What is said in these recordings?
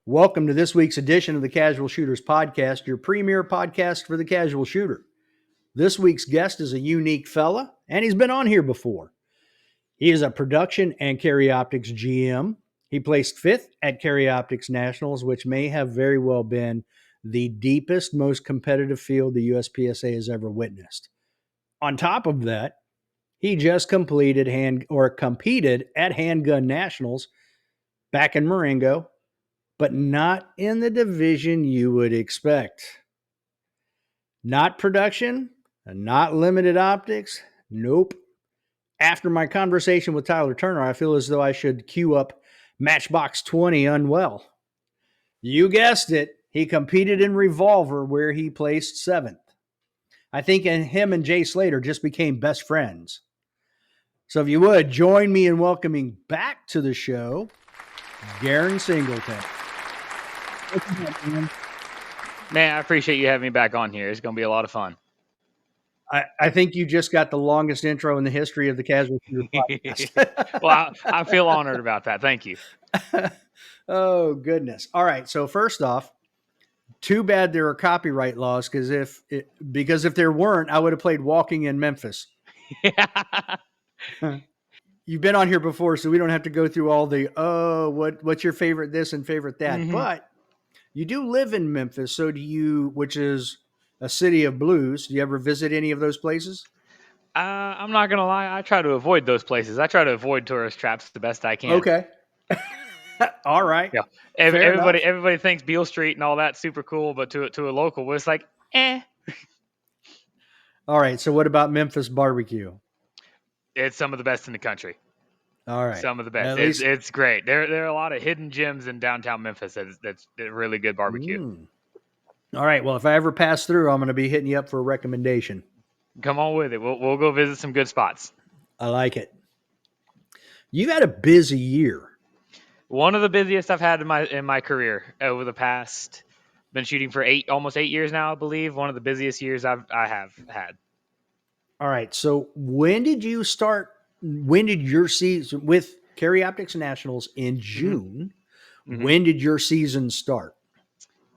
Welcome to this week's edition of the Casual Shooters Podcast, your premier podcast for the casual shooter. This week's guest is a unique fella, and he's been on here before. He is a production and carry optics GM. He placed fifth at Carry Optics Nationals, which may have very well been the deepest, most competitive field the USPSA has ever witnessed. On top of that, he just competed at Handgun Nationals back in Marengo, but not in the division you would expect. Not production, not limited optics. Nope. After my conversation with Tyler Turner, I feel as though I should queue up Matchbox 20 unwell. You guessed it. He competed in revolver where he placed seventh. I think him and Jay Slater just became best friends. So if you would, join me in welcoming back to the show, Garran Singleton. Man, I appreciate you having me back on here. It's going to be a lot of fun. I think you just got the longest intro in the history of the Casual Shooter Podcast. Well, I feel honored about that. Thank you. Oh, goodness. All right. So first off, too bad there are copyright laws because if there weren't, I would have played Walking in Memphis. You've been on here before, so we don't have to go through all the, what's your favorite this and favorite that. Mm-hmm. But you do live in Memphis, so which is a city of blues. Do you ever visit any of those places? I'm not going to lie. I try to avoid those places. I try to avoid tourist traps the best I can. Okay. All right. Yeah. Everybody thinks Beale Street and all that's super cool, but to a local, it's like, eh. All right. So what about Memphis barbecue? It's some of the best in the country. All right. Some of the best. It's great. There are a lot of hidden gems in downtown Memphis that's really good barbecue. All right. Well, if I ever pass through, I'm going to be hitting you up for a recommendation. Come on with it. We'll go visit some good spots. I like it. You've had a busy year. One of the busiest I've had in my career over the past. Been shooting for almost 8 years now, I believe. One of the busiest years I have had. All right. So when did you start? When did your season with Carry Optics Nationals in June? Mm-hmm. When did your season start?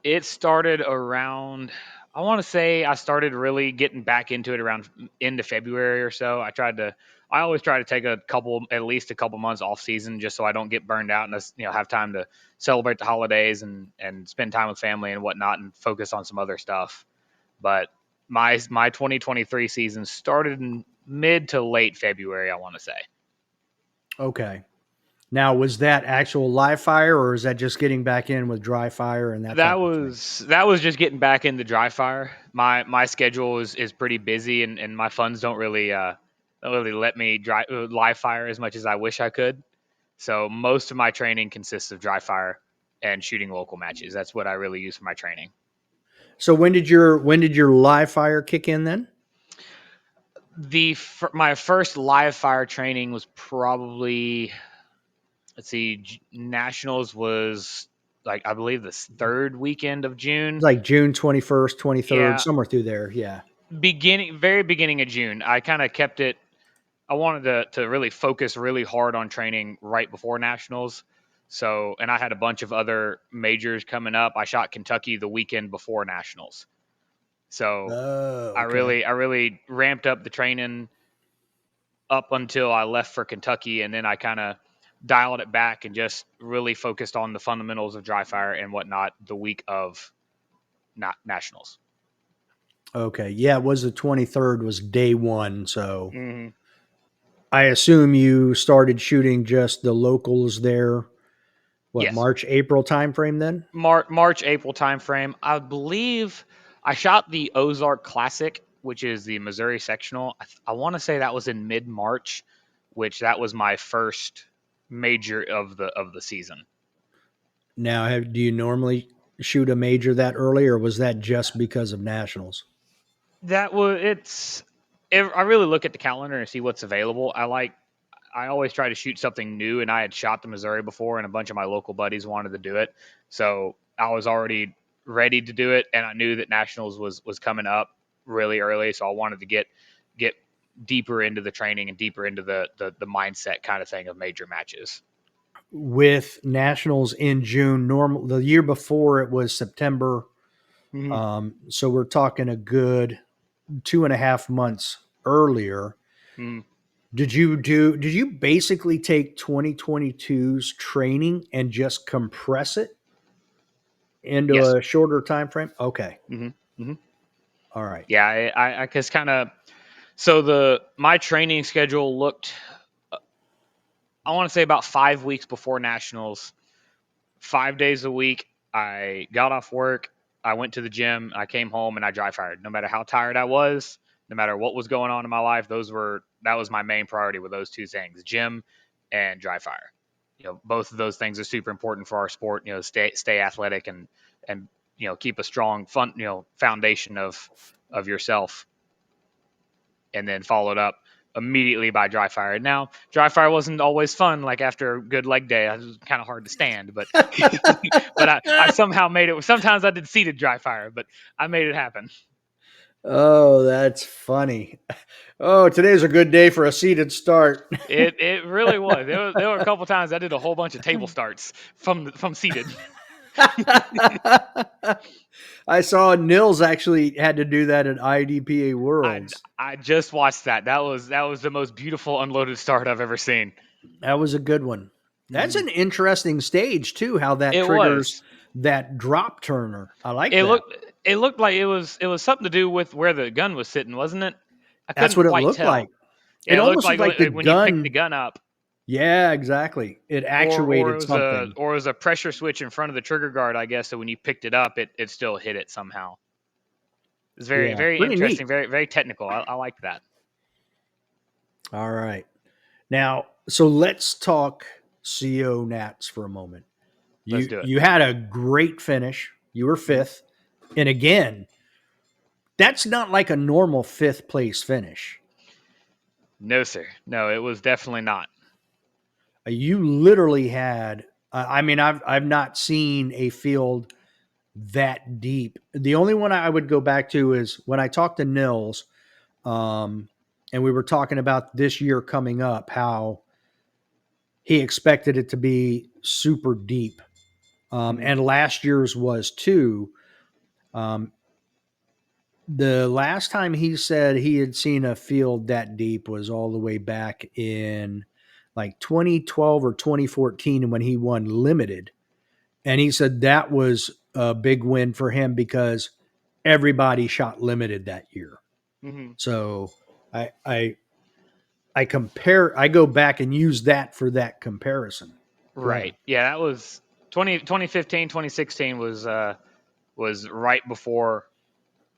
It started around, I want to say I started really getting back into it around into February or so. I always try to take at least a couple months off season just so I don't get burned out and have time to celebrate the holidays and spend time with family and whatnot and focus on some other stuff. But my 2023 season started in mid to late February, I want to say. Okay. Now, was that actual live fire, or is that just getting back in with dry fire and that? That was just getting back into dry fire. My schedule is pretty busy, and my funds don't really let me live fire as much as I wish I could. So most of my training consists of dry fire and shooting local matches. That's what I really use for my training. So when did your live fire kick in then? My first live fire training was probably, let's see, Nationals was like, I believe the third weekend of June. Like June 21st, 23rd, somewhere through there. Yeah. Very beginning of June. I kind of kept it. I wanted to really focus really hard on training right before Nationals. So, and I had a bunch of other majors coming up. I shot Kentucky the weekend before Nationals. So okay. I really ramped up the training up until I left for Kentucky, and then I kind of dialed it back and just really focused on the fundamentals of dry fire and whatnot the week of Nationals. Okay. Yeah, it was the 23rd was day one. So I assume you started shooting just the locals there. What, yes. March, April timeframe then? March, April timeframe. I believe I shot the Ozark Classic, which is the Missouri sectional. I want to say that was in mid-March, which that was my first major of the season. Now, do you normally shoot a major that early, or was that just because of Nationals? I really look at the calendar and see what's available. I always try to shoot something new, and I had shot the Missouri before, and a bunch of my local buddies wanted to do it. So I was already ready to do it, and I knew that Nationals was coming up really early, so I wanted to get deeper into the training and deeper into the mindset kind of thing of major matches. with nationals in June. Normal the year before it was September. Mm-hmm. So we're talking a good 2.5 months earlier. Mm-hmm. Did you basically take 2022's training and just compress it into Yes. a shorter time frame? Okay. Mm-hmm. Mm-hmm. All right. Yeah, I guess kind of. So my training schedule looked. I want to say about 5 weeks before nationals. 5 days a week. I got off work. I went to the gym. I came home and I dry fired. No matter how tired I was, no matter what was going on in my life, that was my main priority with those two things: gym and dry fire. Both of those things are super important for our sport. Stay athletic and keep a strong fun foundation of yourself, and then followed up immediately by dry fire. Now, dry fire wasn't always fun. Like after a good leg day, it was kind of hard to stand, but but I somehow made it. Sometimes I did seated dry fire, but I made it happen. Oh, that's funny. Oh, today's a good day for a seated start. It really was. There were a couple times I did a whole bunch of table starts from seated. I saw Nils actually had to do that at IDPA I Worlds. I just watched that. That was the most beautiful unloaded start I've ever seen. That was a good one. That's Mhm. an interesting stage too, how that It triggers was. that drop turner. I like It that. looked it looked like it was something to do with where the gun was sitting, wasn't it? I That's couldn't what it quite looked like. tell. It Yeah, it looked almost looked like like the when you picked the gun. gun up, Yeah, exactly. It or actuated something. it was a pressure switch in front of the trigger guard, I guess. So when you picked it up, it still hit it somehow. It's very Yeah, very pretty neat. interesting, very very technical. I liked that. All right. Now, so let's talk CO Nats for a moment. Let's You do it. you had a great finish. You were Mhm. fifth. And again, that's not like a normal fifth place finish. No, sir. No, it was definitely not. You literally had. I mean, I've not seen a field that deep. The only one I would go back to is when I talked to Nils, and we were talking about this year coming up, how he expected it to be super deep, Mhm. and last year's was too. Um, the last time he said he had seen a field that deep was all the way back in like 2012 or 2014 when he won limited. And he said that was a big win for him because everybody shot limited that year. Mhm. So I compare, I go back and use that for that comparison. Go ahead. Right. Yeah, that was 2015, 2016 was right before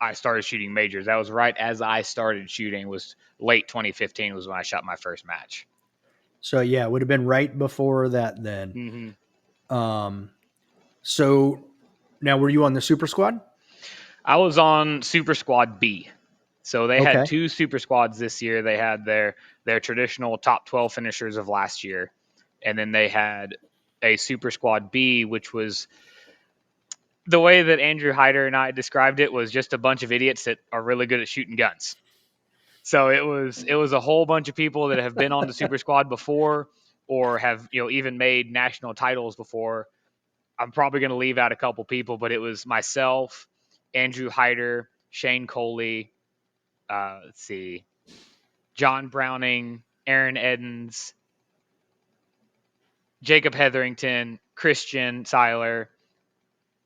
I started shooting majors. That was right as I started shooting. Was late 2015 was when I shot my first match. So yeah, it would have been right before that then. Hmm. Um, so now were you on the super squad? I was on Super Squad B. So they had Okay. two super squads this year. They had their traditional top 12 finishers of last year, and then they had a Super Squad B, which was the way that Andrew Hyder and I described it was just a bunch of idiots that are really good at shooting guns. So it was a whole bunch of people that have been on the Super Squad before or have even made national titles before. I'm probably going to leave out a couple people, but it was myself, Andrew Hyder, Shane Coley, let's see, John Browning, Aaron Edens, Jacob Hetherington, Christian Seiler.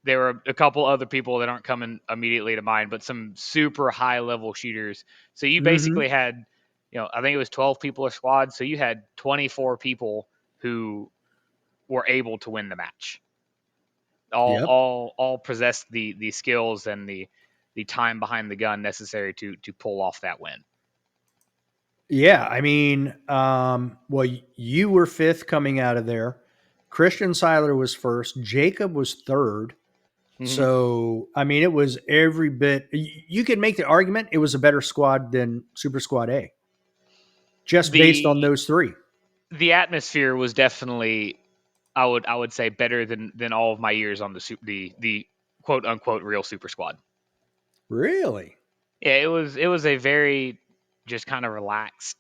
There were a couple other people that aren't coming immediately to mind, but some super high level shooters. So you Mm-hmm. basically had, I think it was 12 people a squad. So you had 24 people who were able to win the match. Yep. All possessed the skills and the time behind the gun necessary to pull off that win. Yeah. I mean, well, you were fifth coming out of there. Christian Seiler was first. Jacob was third. Mm-hmm. So, I mean, it was every bit. You could make the argument it was a better squad than Super Squad A, just based on The those three. the atmosphere was definitely I would say better than all of my years on the quote unquote real super squad. Really? Yeah, it was a very just kind of relaxed.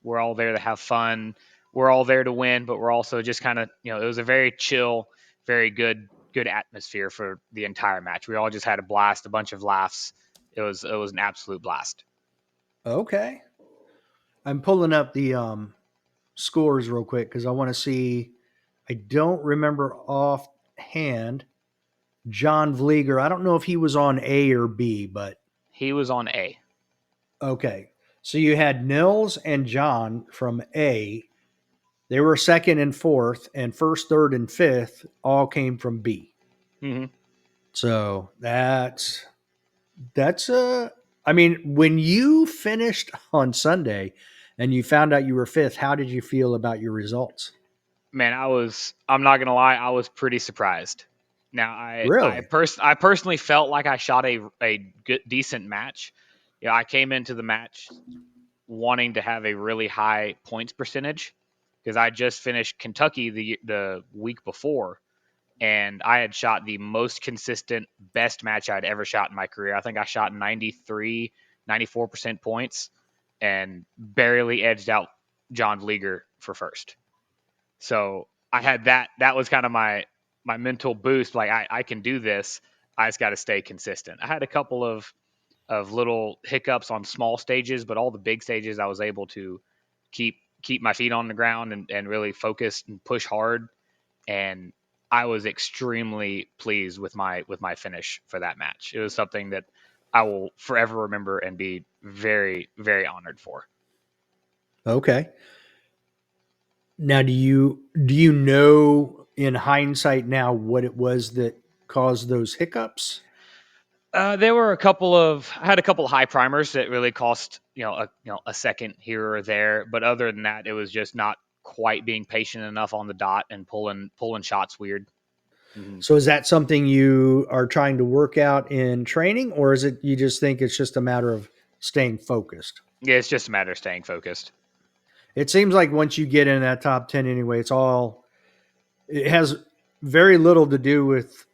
We're all there to have fun. we're all there to win, but we're also just kind of, it was a very chill, very good atmosphere for the entire match. We all just had a blast, a bunch of laughs. It was an absolute blast. Okay. I'm pulling up the scores real quick because I want to see. I don't remember offhand. John Vlieger. I don't know if he was on A or B, but He was on A. okay. So you had Nils and John from A. They were second and fourth, and first, third, and fifth all came from B. Mm-hmm. So that's I mean, when you finished on Sunday and you found out you were fifth, how did you feel about your results? Man, I'm not gonna lie, I was pretty surprised. Now Really? I personally felt like I shot a good decent match. I came into the match wanting to have a really high points percentage because I just finished Kentucky the week before, and I had shot the most consistent, best match I'd ever shot in my career. I think I shot 93, 94% points and barely edged out John Vlieger for first. So I had that. That was kind of my mental boost. Like I can do this. I just got to stay consistent. I had a couple of little hiccups on small stages, but all the big stages I was able to keep my feet on the ground and really focus and push hard. And I was extremely pleased with my finish for that match. It was something that I will forever remember and be very, very honored for. Okay. Now, do you know in hindsight now what it was that caused those hiccups? There were a couple of I had a couple of high primers that really cost a second here or there, but other than that, it was just not quite being patient enough on the dot and pulling shots weird. Hmm. So is that something you are trying to work out in training, or is it you just think it's just a matter of staying focused? Yeah, it's just a matter of staying focused. It seems like once you get in that top 10 anyway, it has very little to do with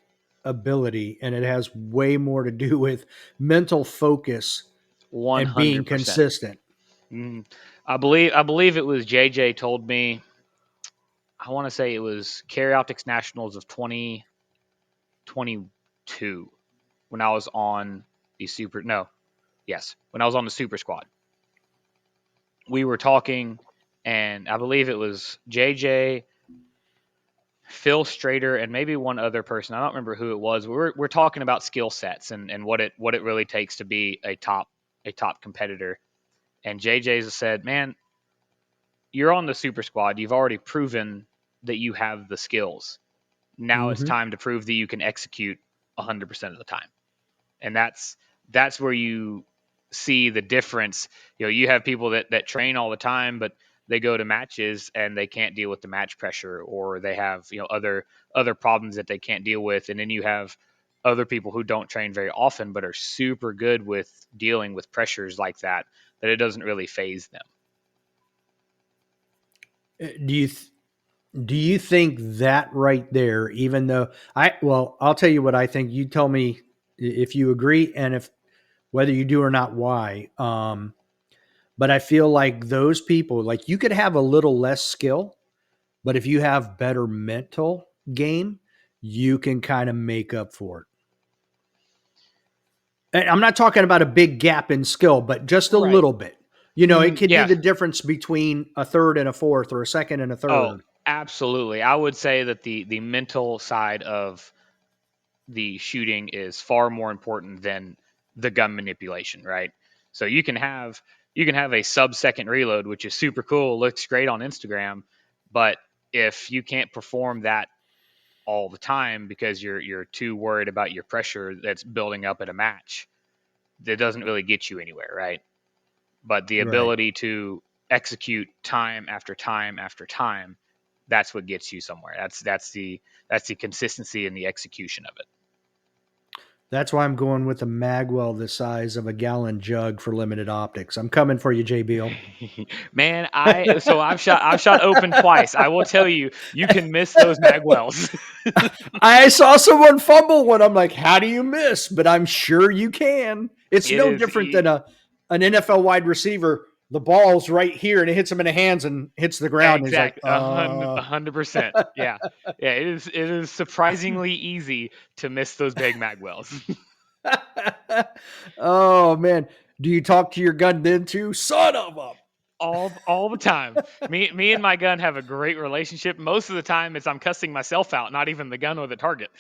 ability and it has way more to do with mental focus One and being hundred percent. consistent. Mm. I believe it was JJ told me. I want to say it was Carry Optics Nationals of 2022 when I was on the super. No, yes, when I was on the super squad. We were talking, and I believe it was JJ, Phil Strader, and maybe one other person. I don't remember who it was. We're talking about skill sets and what it really takes to be a top competitor. And JJ said, "Man, you're on the super squad. You've already proven that you have the skills. Now it's Hmm. time to prove that you can execute 100% of the time." And that's where you see the difference. You have people that train all the time, but they go to matches and they can't deal with the match pressure, or they have other problems that they can't deal with. And then you have other people who don't train very often but are super good with dealing with pressures like that it doesn't really phase them. Do you do you think that right there, even though I'll tell you what I think. You tell me if you agree and if whether you do or not, why. But I feel like those people, like you could have a little less skill, but if you have better mental game, you can kind of make up for it. And I'm not talking about a big gap in skill, but just a Right. little bit. You know, it could be Yeah. the difference between a third and a fourth or a second and a Oh, third. absolutely. I would say that the mental side of the shooting is far more important than the gun manipulation, right? So you can have a sub-second reload, which is super cool, looks great on Instagram, but if you can't perform that all the time because you're too worried about your pressure that's building up at a match, that doesn't really get you anywhere, right? But the Right. ability to execute time after time after time, that's what gets you somewhere. That's the consistency and the execution of That's why I'm going with a magwell the size of a gallon jug for limited optics. I'm coming for you, J. Beal. it. Man, I've shot open twice. I will tell you, you can miss those magwells. I saw someone fumble one. I'm like, how do you miss? But I'm sure you can. It's It no is different than an NFL wide receiver the ball's right here and it hits him in the hands and hits the ground. And he's like, Exact, 100%. Yeah, yeah. It is surprisingly easy to miss those big mag wells. Oh man. Do you talk to your gun then too? Son of a. All the time. Me and my gun have a great relationship. Most of the time, I'm cussing myself out, not even the gun or the target.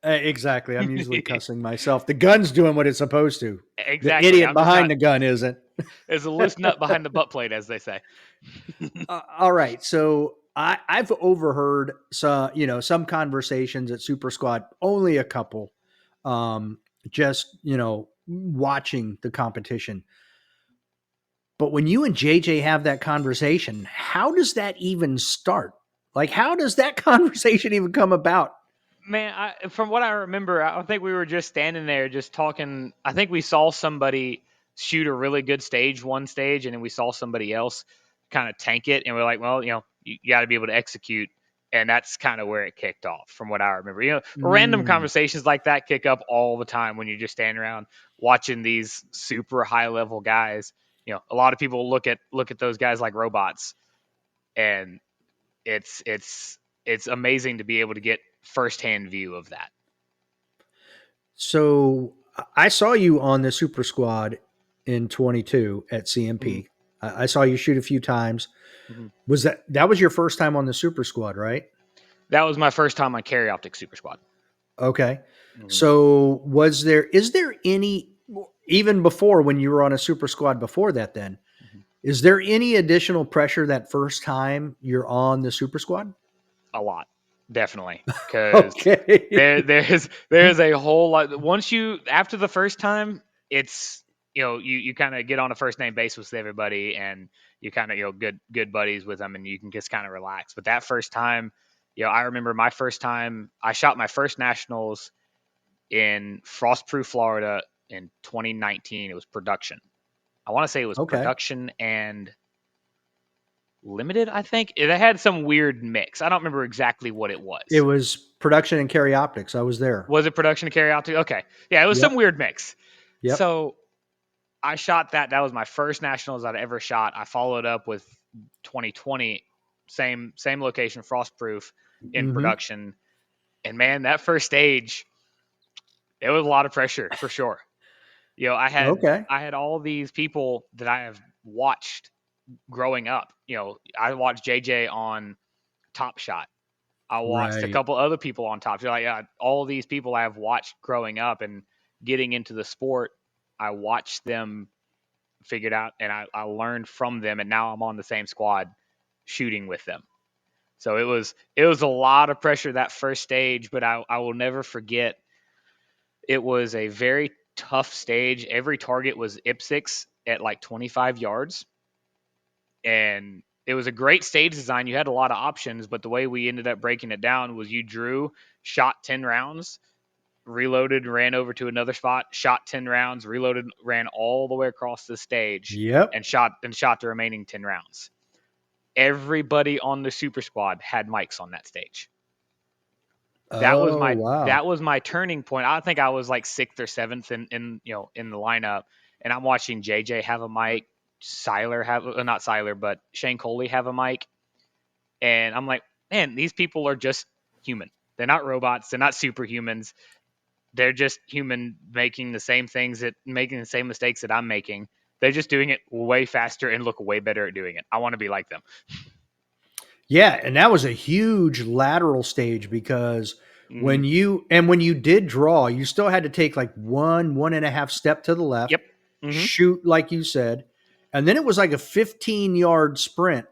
Exactly. I'm usually cussing myself. The gun's doing what it's supposed to. The Exactly. idiot I'm just not behind the gun isn't. as a loose nut behind the butt plate, as they say. All right. So I've overheard some conversations at Super Squad, only a couple, just, watching the competition. But when you and JJ have that conversation, how does that even start? Like, how does that conversation even come about? Man, from what I remember, I think we were just standing there, just talking. I think we saw somebody shoot a really good stage, one stage, and then we saw somebody else kind of tank it, and we're like, well, you got to be able to execute, and that's kind of where it kicked off, from what I remember. Random Mm, conversations like that kick up all the time when you're just standing around watching these super high level guys. A lot of people look at those guys like robots, and it's amazing to be able to get firsthand view of that. so I saw you on the Super Squad in 22 at Mhm, CMP. I saw you shoot a few times. mhm. That was your first time on the Super Squad, right? That was my first time on Carry Optic Super Squad. Okay. Mhm, So is there any, even before when you were on a Super Squad before that, then, mhm. is there any additional pressure that first time you're on the Super Squad? A lot, definitely, because Okay. there's a whole lot. Once you after the first time, it's you kind of get on a first name basis with everybody, and you kind of good buddies with them, and you can just kind of relax. But that first time, I remember my first time. I shot my first nationals in Frostproof, Florida in 2019. It was production. I want to say it was Okay. production and limited. I think it had some weird mix. I don't remember exactly what it It was. was production and carry optics. I was there. Was it production to carry out to? Okay, yeah, it was some Yep. weird mix. Yep. So I shot that. That was my first nationals I'd ever shot. I followed up with 2020, same location, Frostproof in Mm-hmm. production. And man, that first stage, it was a lot of pressure for sure. I had Okay. I had all these people that I have watched growing up. I watched JJ on Top Shot. I watched a Right. couple other people on Top Shot. Like, yeah, all these people I have watched growing up and getting into the sport. I watched them figured out, and I learned from them, and now I'm on the same squad shooting with them. So it was a lot of pressure that first stage, but I will never forget. It was a very tough stage. Every target was IPSC at like 25 yards, and it was a great stage design. You had a lot of options, but the way we ended up breaking it down was you drew, shot 10 rounds, reloaded, ran over to another spot, shot 10 rounds, reloaded, ran all the way across the stage, Yep. and shot the remaining 10 rounds. Everybody on the super squad had mics on that stage. That was Oh, my wow. that was my turning point. I think I was like sixth or seventh in the lineup, and I'm watching JJ have a mic, Siler have not Siler, but Shane Coley have a mic, and I'm like, man, these people are just human. They're not robots. They're not superhumans. They're just human making the same mistakes that I'm making. They're just doing it way faster and look way better at doing it. I want to be like them. Yeah, and that was a huge lateral stage because Hmm. when you did draw, you still had to take like one and a half step to the left, Yep. Hmm. shoot like you said, and then it was like a 15-yard sprint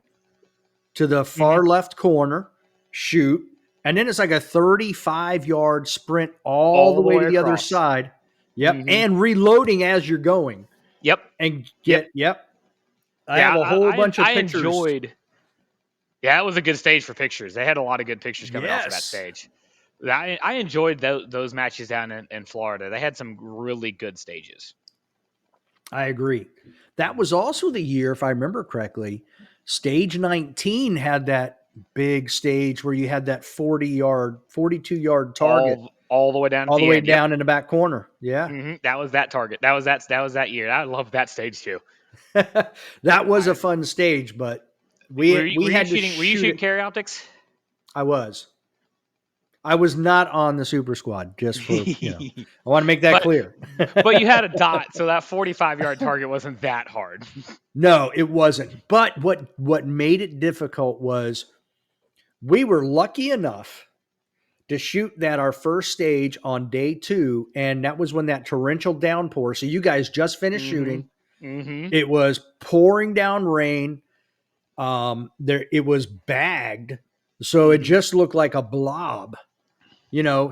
to the Hmm. far left corner, shoot, and then it's like a 35-yard sprint all the All the way way to the other across. side. Yep, Hmm. and reloading as you're going. Yep. And Yep. yep. I Yeah. have a whole bunch of I pictures. enjoyed. Yeah, it was a good stage for pictures. They had a lot of good pictures coming off of that Yes. stage. I enjoyed those matches down in Florida. They had some really good stages. I agree. That was also the year, if I remember correctly, stage 19 had that big stage where you had that 40-yard, 42-yard target. all the way down at All the the way end. Yep. down in the back corner. Yeah. That was that target. That was that year. I love that stage too. That was a fun stage, but we had to Were you shoot shooting it. carry optics? I was. I was not on the super squad, just for, I want to make that but clear. but you had a dot, so that 45-yard target wasn't that hard. No, it wasn't. But what made it difficult was we were lucky enough to shoot that our first stage on day 2, and that was when that torrential downpour. So you guys just finished shooting. It was pouring down rain. There it was bagged, so it just looked like a blob.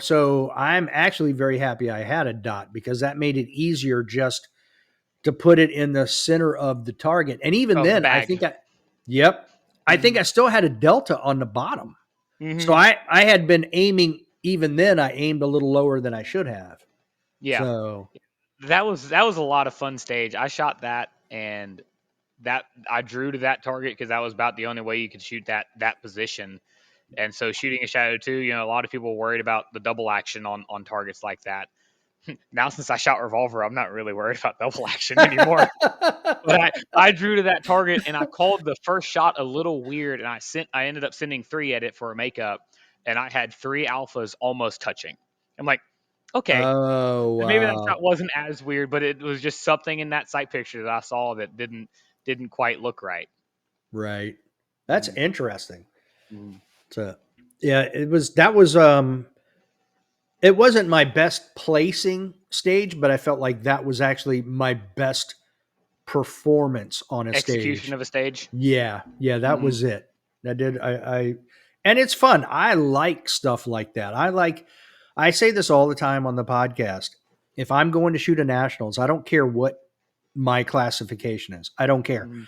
So I'm actually very happy I had a dot, because that made it easier just to put it in the center of the target. And even Of the then, bag. I think I still had a delta on the bottom. So I had been aiming, even then I aimed a little lower than I should have. Yeah. So That was a lot of fun stage. I shot that, and that I drew to that target because that was about the only way you could shoot that position. And so shooting a shadow 2, a lot of people worried about the double action on targets like that. Now since I shot revolver, I'm not really worried about double action anymore. But I drew to that target, and I called the first shot a little weird, and I ended up sending 3 at it for a makeup, and I had 3 alphas almost touching. I'm like, okay, oh maybe that wow. shot wasn't as weird, but it was just something in that sight picture that I saw that didn't quite look right. Right. That's Mhm. interesting. Mhm. So yeah, it wasn't my best placing stage, but I felt like that was actually my best performance on a Execution stage. of a stage. Yeah, that Mhm. was it. That did I and it's fun. I like stuff like that. I say this all the time on the podcast. If I'm going to shoot a nationals, I don't care what my classification is. I don't care. Mhm.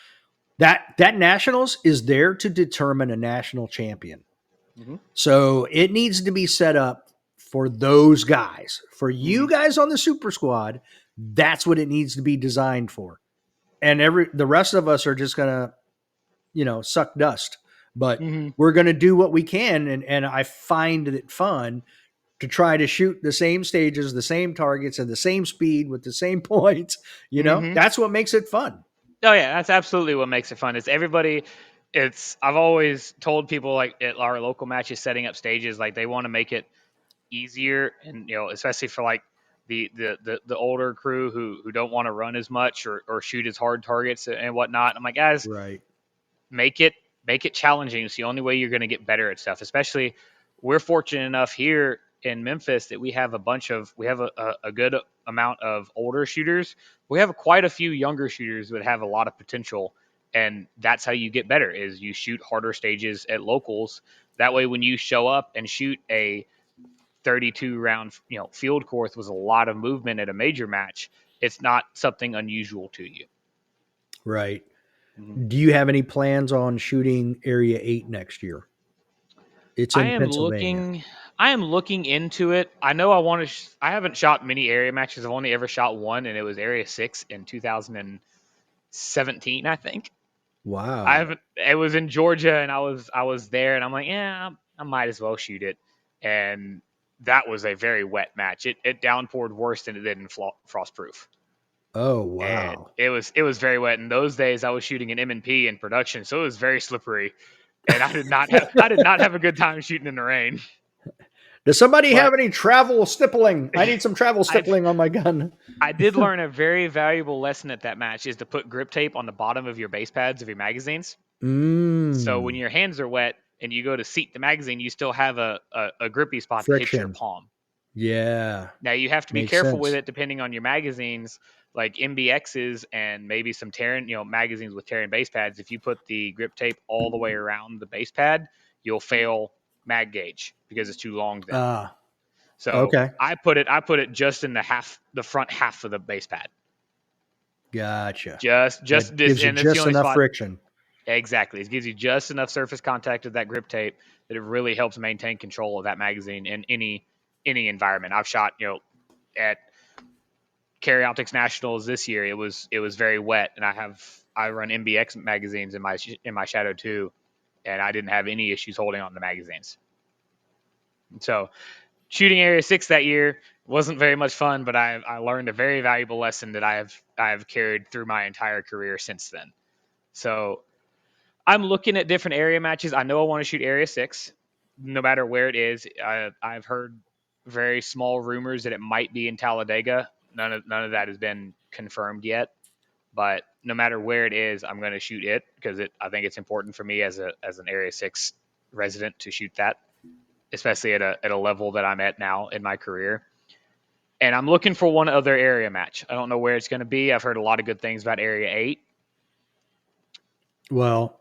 That nationals is there to determine a national champion. Mhm. So it needs to be set up for those guys. For you Mhm. guys on the super squad, that's what it needs to be designed for. And the rest of us are just gonna, suck dust. But Mhm. we're gonna do what we can, and I find it fun to try to shoot the same stages, the same targets, and the same speed with the same points. Mhm. That's what makes it fun. Oh yeah, that's absolutely what makes it fun. It's everybody. I've always told people like at our local matches, setting up stages, like they want to make it easier, and especially for like the older crew who don't want to run as much or shoot as hard targets and whatnot. I'm like, guys, Right. make it challenging. It's the only way you're going to get better at stuff. Especially, we're fortunate enough here in Memphis that we have a good amount of older shooters. We have quite a few younger shooters that have a lot of potential, and that's how you get better. Is you shoot harder stages at locals. That way, when you show up and shoot a 32 round field course with a lot of movement at a major match, it's not something unusual to you. Right. Mhm. Do you have any plans on shooting Area 8 next year? It's I in am Pennsylvania. looking. I am looking into it. I know I want to. I haven't shot many area matches. I've only ever shot one, and it was Area 6 in 2017, I think. I Wow. haven't. It was in Georgia, and I was there, and I'm like, yeah, I might as well shoot it. And that was a very wet match. It downpoured worse than it did in Frostproof, Oh, and wow. it was very wet. In those days, I was shooting an M&P in production, so it was very slippery, and I did not have a good time shooting in the rain. Does somebody But have any travel stippling? I need some travel I stippling on my gun. I did learn a very valuable lesson at that match is to put grip tape on the bottom of your base pads of your magazines. So when Mmm. your hands are wet and you go to seat the magazine, you still have a grippy spot that hits your Friction. palm. Yeah. Now you have to be Makes careful with sense. it depending on your magazines, like MBXs and maybe some Terran, magazines with Terran base pads. If you put the grip tape all the way around the base pad, you'll fail mag gauge because it's too long then. Ah, So okay. I put it just in the front half of the base pad. Gotcha. Just That this, gives you and it's the just only enough spot. friction. Exactly, it gives you just enough surface contact with that grip tape that it really helps maintain control of that magazine in any environment. I've shot, at Carry Optics Nationals this year. It was very wet, and I run MBX magazines in my Shadow 2, and I didn't have any issues holding on the magazines. So shooting Area 6 that year wasn't very much fun, but I learned a very valuable lesson that I have carried through my entire career since then. So I'm looking at different area matches. I know I want to shoot Area 6, no matter where it is. I've heard very small rumors that it might be in Talladega. None of that has been confirmed yet. But no matter where it is, I'm going to shoot it because I think it's important for me as an Area 6 resident to shoot that, especially at a level that I'm at now in my career. And I'm looking for one other area match. I don't know where it's going to be. I've heard a lot of good things about Area 8. Well,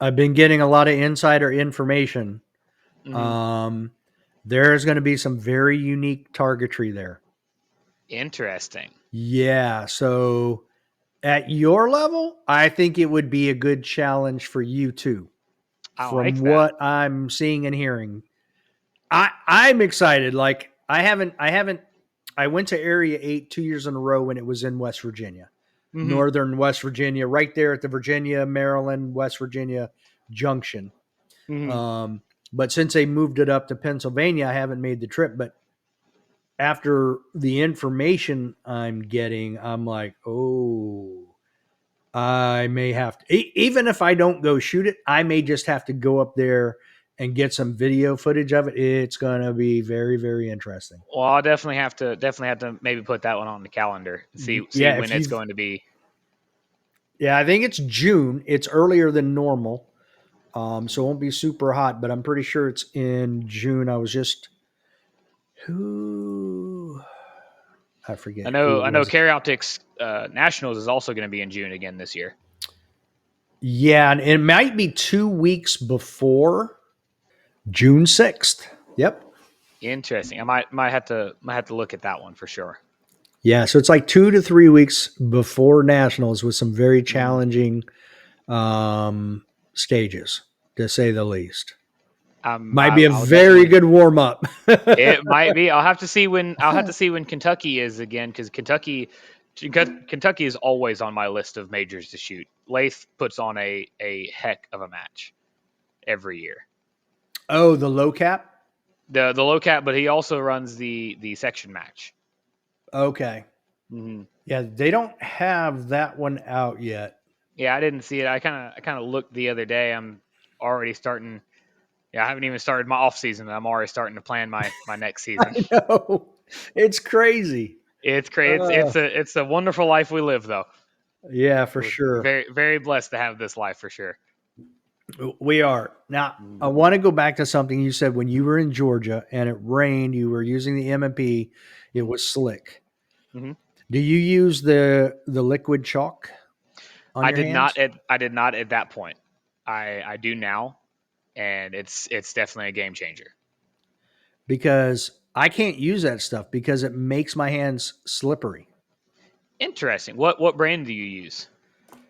I've been getting a lot of insider information. Mm-hmm. There's going to be some very unique targetry there. Interesting. Yeah. So at your level, I think it would be a good challenge for you too. I From like that. what I'm seeing and hearing, I'm excited. Like I went to Area 8 2 years in a row when it was in West Virginia, Mm-hmm. northern West Virginia, right there at the Virginia, Maryland, West Virginia junction. Mm-hmm. Um, but since they moved it up to Pennsylvania, I haven't made the trip. But after the information I'm getting, I'm like, oh, I may have to, even if I don't go shoot it, I may just have to go up there and get some video footage of it. It's going to be very, very interesting. Well, I'll definitely have to maybe put that one on the calendar. See Yeah, when if it's you, going to be. yeah, I think it's June. It's earlier than normal, so it won't be super hot. But I'm pretty sure it's in June. Who I forget I who know it I know was. Carry Nationals is also going to be in June again this year. Yeah, and it might be 2 weeks before June 6th. Yep. Interesting. I might have to look at that one for sure. Yeah, so it's like 2 to 3 weeks before nationals with some very Mm. challenging stages, to say the least. Might be a I'll very definitely. good warm up. It might be. I'll have to see when Kentucky is again because Kentucky is always on my list of majors to shoot. Lath puts on a heck of a match every year. Oh, the low cap. The low cap, but he also runs the section match. Okay. Hmm. Yeah, they don't have that one out yet. Yeah, I didn't see it. I kind of looked the other day. I'm already starting. Yeah, I haven't even started my off season. And I'm already starting to plan my next season. I know. It's crazy. It's crazy. It's Uh, it's a it's a wonderful life we live though. yeah, for We're sure. very very blessed to have this life for sure. We are. Now, I Mm. want to go back to something you said when you were in Georgia and it rained, you were using the M&P, it was slick. Mm-hmm. Do you use the liquid chalk on I your did not hands? at I did not at that point. I do now, and it's definitely a game changer. Because I can't use that stuff because it makes my hands slippery. Interesting. What brand do you use?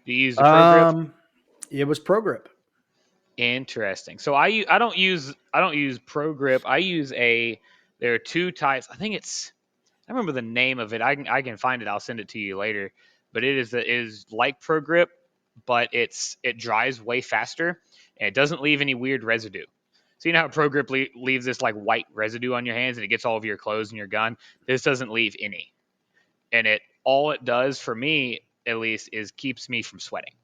Do you use the Pro Grip? Um, it was Pro Grip. Interesting. So I don't use Pro Grip. I use a there are two types. I remember the name of it. I can find it. I'll send it to you later. But it is like Pro Grip, but it dries way faster and it doesn't leave any weird residue. So you know how Pro Grip leaves this like white residue on your hands and it gets all over your clothes and your gun. This doesn't leave any, and it all it does for me at least is keeps me from sweating.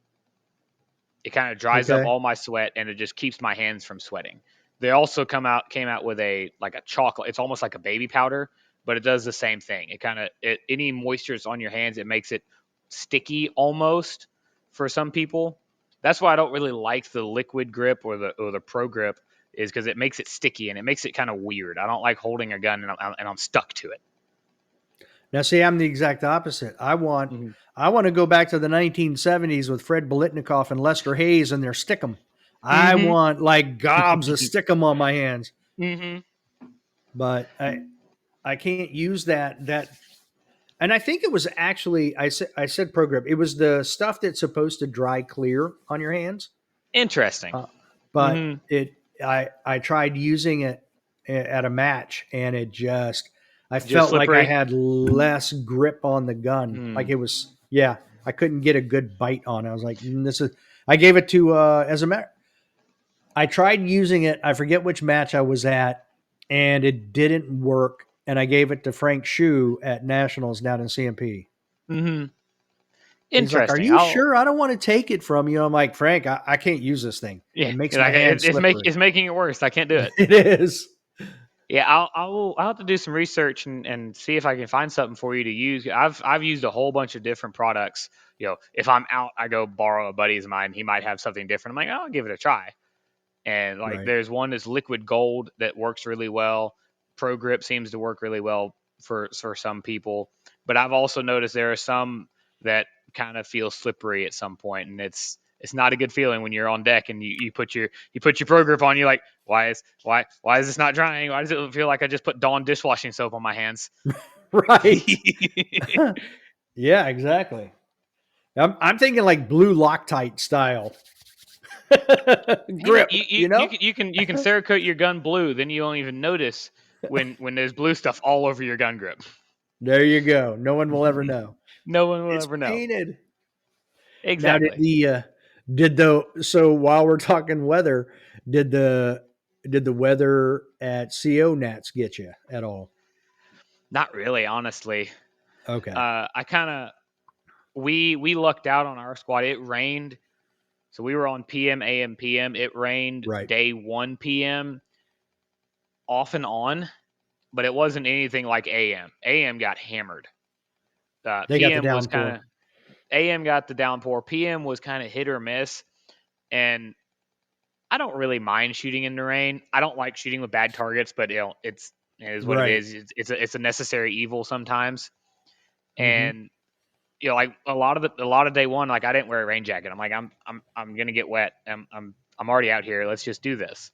It kind of dries up Okay. all my sweat and it just keeps my hands from sweating. They also came out with a like a chocolate. It's almost like a baby powder, but it does the same thing. It any moisture that's on your hands, it makes it sticky almost for some people. That's why I don't really like the liquid grip or the pro grip is because it makes it sticky and it makes it kind of weird. I don't like holding a gun and I'm stuck to it. Now, see, I'm the exact opposite. Mhm. I want to go back to the 1970s with Fred Bolitnikoff and Lester Hayes and their stickum. I Mhm. want like gobs of stickum on my hands, Mhm. but I can't use that. And I think it was actually I said Pro Grip. It was the stuff that's supposed to dry clear on your hands. Interesting. Uh, but Mhm. I tried using it at a match and I Just felt like I slippery. had less grip on the gun. Like Mm. it was, yeah, I couldn't get a good bite on it. I was like, this is, I gave it to, as a matter, I tried using it. I forget which match I was at. and it didn't work. And I gave it to Frank Shu at Nationals down in CMP. Mm-hmm. He's like, "Are Interesting. you sure? I don't want to take it from you." I'm like, "Frank, I can't use this thing. Yeah, It makes my like hand slippery." it's making it worse. I can't do it. It is. Yeah, I'll have to do some research and see if I can find something for you to use. I've used a whole bunch of different products. If I'm out, I go borrow a buddy's of mine. He might have something different. I'm like, oh, I'll give it a try. And like, Right. there's one that's liquid gold that works really well. Pro Grip seems to work really well for some people, but I've also noticed there are some that kind of feel slippery at some point, and it's not a good feeling when you're on deck and you put your Pro Grip on. You're like, why is this not drying? Why does it feel like I just put Dawn dishwashing soap on my hands? Right. Yeah, exactly. I'm thinking like blue Loctite style Hey man, grip, you know? you can Cerakote your gun blue, then you won't even notice when there's blue stuff all over your gun grip. There you go. No one will ever know. No one will It's ever know. painted. Now Exactly. did the so while we're talking weather, did the did the weather at CO Nats get you at all? Not really, honestly. Okay. I kind of we lucked out on our squad. It rained, so we were on PM, AM, PM. It rained Right. day 1 p.m. off and on, but it wasn't anything like AM. AM got hammered. They got the PM was kind downpour. of AM got the downpour. PM was kind of hit or miss, and I don't really mind shooting in the rain. I don't like shooting with bad targets, but it is what it Right. is. It's a necessary evil sometimes. Hmm. And like a lot of day one, like I didn't wear a rain jacket. I'm like, I'm gonna get wet. I'm already out here. Let's just do this.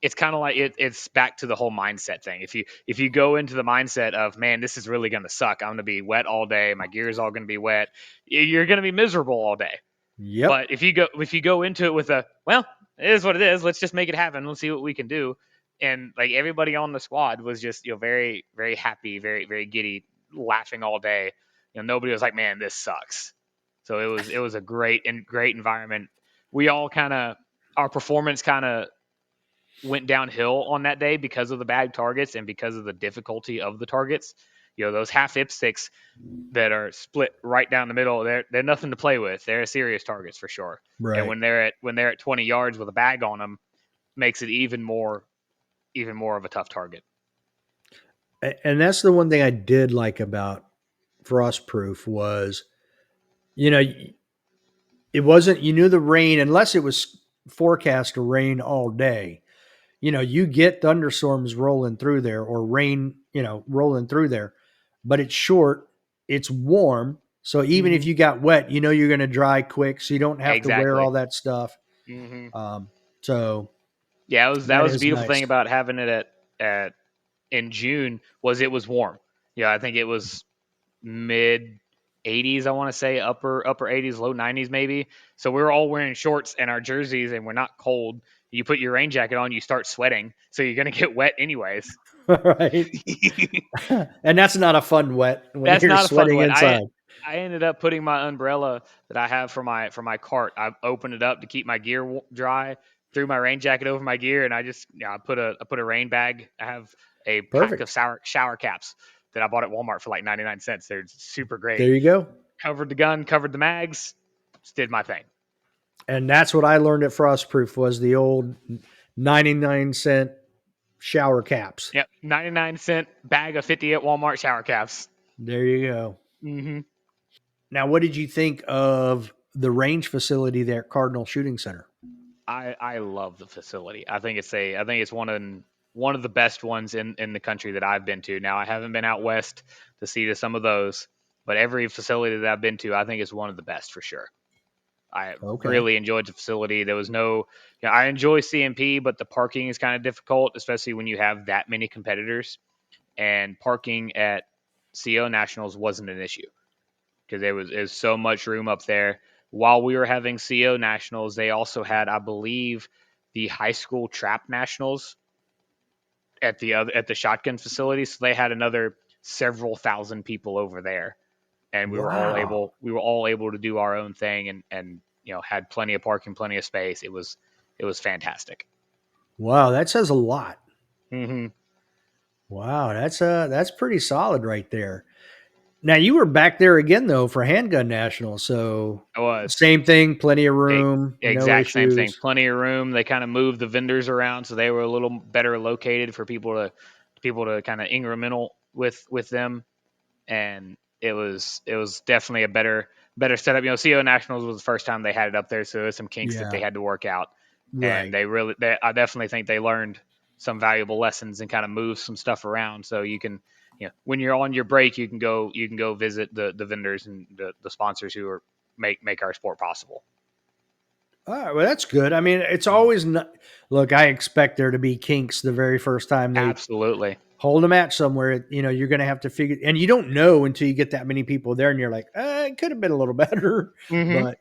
It's kind of like it's back to the whole mindset thing. If you go into the mindset of, man, this is really gonna suck. I'm gonna be wet all day. My gear is all gonna be wet. You're gonna be miserable all day. Yep. But if you go into it with a, well, it is what it is. Let's just make it happen. Let's see what we can do. And like, everybody on the squad was just very very happy, very giddy, laughing all day. Nobody was like, man, this sucks. So it was a great environment. We all kind of, our performance kind of went downhill on that day because of the bad targets and because of the difficulty of the targets. Those half ipsticks that are split right down the middle, they're nothing to play with. They're serious targets for sure. And Right. when they're at 20 yards with a bag on them, makes it even more of a tough target. And that's the one thing I did like about Frostproof was, you know, it wasn't, you knew the rain, unless it was forecast to rain all day. You get thunderstorms rolling through there or rain, rolling through there, but it's short, it's warm. So even if Mm-hmm. you got wet, you're going to dry quick. So you don't have to wear Exactly. all that stuff. Mm-hmm. Um, so Yeah, that that was a is beautiful thing nice. about having it at in June was it was warm. Yeah, I think it was mid 80s. I want to say upper 80s, low 90s maybe. So we were all wearing shorts and our jerseys, and we're not cold. You put your rain jacket on, you start sweating, so you're gonna get wet anyways. Right. And that's not a fun wet when That's you're not a fun sweating one. inside. I ended up putting my umbrella that I have for my cart. I opened it up to keep my gear dry. Threw my rain jacket over my gear, and I put a rain bag. I have a pack of Perfect. shower caps that I bought at Walmart for like 99 cents. They're super great. There you go. Covered the gun, covered the mags, just did my thing. And that's what I learned at Frostproof was the old 99-cent shower caps. Yep, 99 cent bag of 50 at Walmart shower caps. There you go. Hmm. Now, what did you think of the range facility there at Cardinal Shooting Center? I love the facility. I think it's one of the best ones in the country that I've been to. Now I haven't been out west to see to some of those, but every facility that I've been to, I think is one of the best for sure. I Okay. really enjoyed the facility. There was no, I enjoy CMP, but the parking is kind of difficult, especially when you have that many competitors. And parking at CO Nationals wasn't an issue because there's so much room up there. While we were having CO Nationals, they also had, I believe, the high school trap nationals at the shotgun facility. So they had another several thousand people over there, and Wow. we were all able to do our own thing and had plenty of parking, plenty of space. It was fantastic. Wow, that says a lot. Mm-hmm. Wow, that's pretty solid right there. Now you were back there again though for Handgun Nationals, so It was. same thing, plenty of E- room, no Exact same thing. issues. Plenty of room. They kind of moved the vendors around, so they were a little better located for people to kind of incremental with them, and it was definitely a better setup. CO Nationals was the first time they had it up there, so there's some kinks that Yeah, they had to work out, and right. I definitely think they learned some valuable lessons and kind of moved some stuff around, so you can. When you're on your break, you can go visit the vendors and the sponsors who are make our sport possible. All right, well that's good. I mean, it's always not, look, I expect there to be kinks the very first time they Absolutely. hold a match somewhere. You're going to have to figure, and you don't know until you get that many people there, and you're like, it could have been a little better, Hmm. but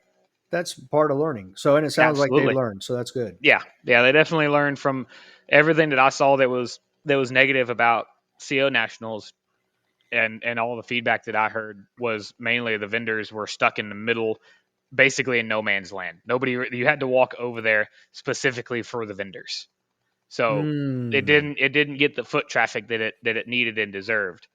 that's part of learning. So, and it sounds like they Absolutely. learned, so that's good. Yeah. Yeah. They definitely learned from everything that I saw that was negative about CO Nationals, and all the feedback that I heard was mainly the vendors were stuck in the middle, basically in no man's land. Nobody, you had to walk over there specifically for the vendors. So it Mm, didn't it didn't get the foot traffic that it needed and deserved.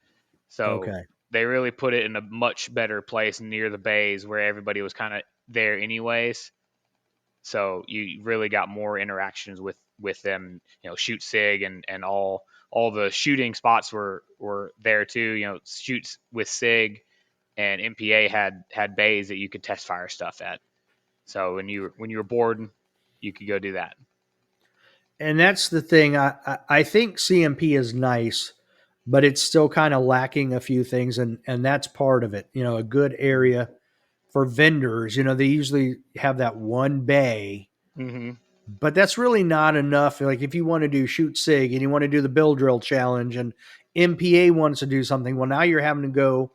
So okay. they really put it in a much better place near the bays where everybody was kind of there anyways. So you really got more interactions with them. Shoot sig and all the shooting spots were there too. Shoots with sig and MPA had bays that you could test fire stuff at. So when you were bored, you could go do that. And that's the thing. I think CMP is nice, but it's still kind of lacking a few things, and that's part of it. A good area for vendors. They usually have that one bay, Mm-hmm. but that's really not enough. Like if you want to do shoot sig and you want to do the bill drill challenge, and MPA wants to do something, well, now you're having to go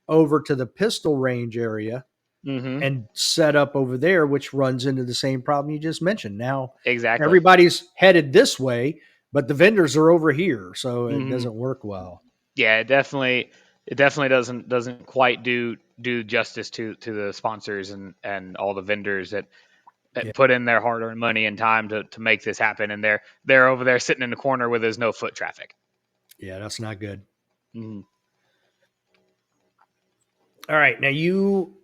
over to the pistol range area Mm-hmm. and set up over there, which runs into the same problem you just mentioned. Now Exactly. everybody's headed this way, but the vendors are over here, so it Mm-hmm. doesn't work well. Yeah, it definitely doesn't quite do justice to the sponsors and all the vendors that Yeah, put in their hard earned money and time to make this happen, and they're over there sitting in the corner where there's no foot traffic. yeah, that's not good. Mm-hmm. All right, now you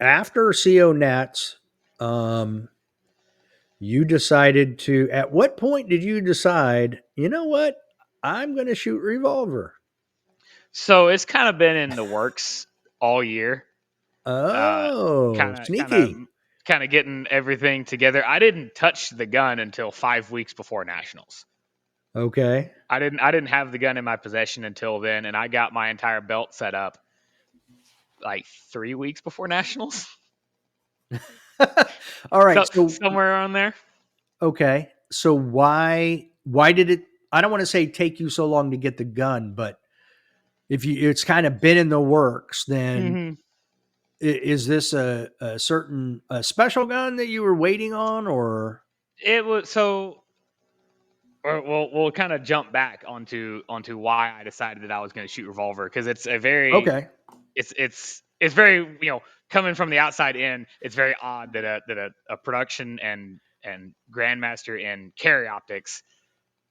after CO Nats, um, you decided to. At what point did you decide? You know what? I'm going to shoot revolver. So it's kind of been in the works all year. Uh, Oh, kind of kind of sneaky. kind of getting everything together. I didn't touch the gun until 5 weeks before nationals. Okay. I didn't have the gun in my possession until then, and I got my entire belt set up like 3 weeks before nationals. All right. So So somewhere around there. okay. So why did it? I don't want to say take you so long to get the gun, but if you it's kind of been in the works, then Hmm. is this a certain a special gun that you were waiting on, or It was so. Or we'll kind of jump back onto why I decided that I was going to shoot revolver, because it's a very okay? it's very coming from the outside in, it's very odd that a production and grandmaster in carry optics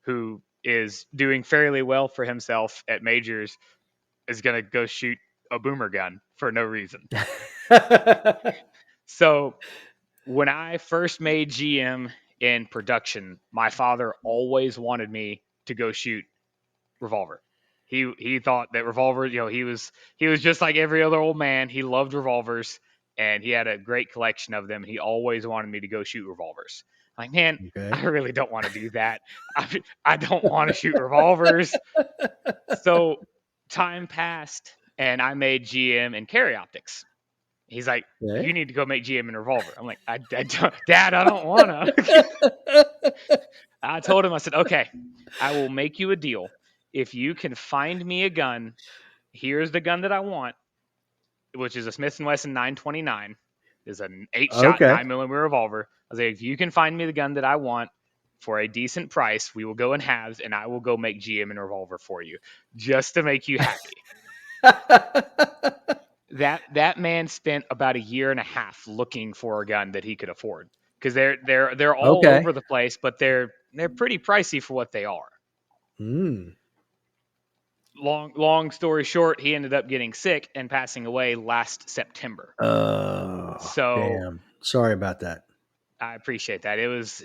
who is doing fairly well for himself at majors is going to go shoot a boomer gun for no reason. So when I first made GM in production, my father always wanted me to go shoot revolver. He thought that revolver, he was just like every other old man. He loved revolvers and he had a great collection of them. He always wanted me to go shoot revolvers. Like, man, Okay. I really don't want to do that. I don't want to shoot revolvers. So time passed and I made GM and carry optics. He's like, you Okay. need to go make GM and revolver. I'm like, I don't, Dad, I don't want to. I told him, I said, okay, I will make you a deal. If you can find me a gun, here's the gun that I want, which is a Smith and Wesson 929. Is an 8-shot Okay. 9 millimeter revolver. I was like, if you can find me the gun that I want for a decent price, we will go in halves, and I will go make GM and revolver for you, just to make you happy. That man spent about a year and a half looking for a gun that he could afford. because they're all Okay. over the place, but they're pretty pricey for what they are. Mm. Long story short, he ended up getting sick and passing away last September. Oh, So damn. Sorry about that. I appreciate that. It was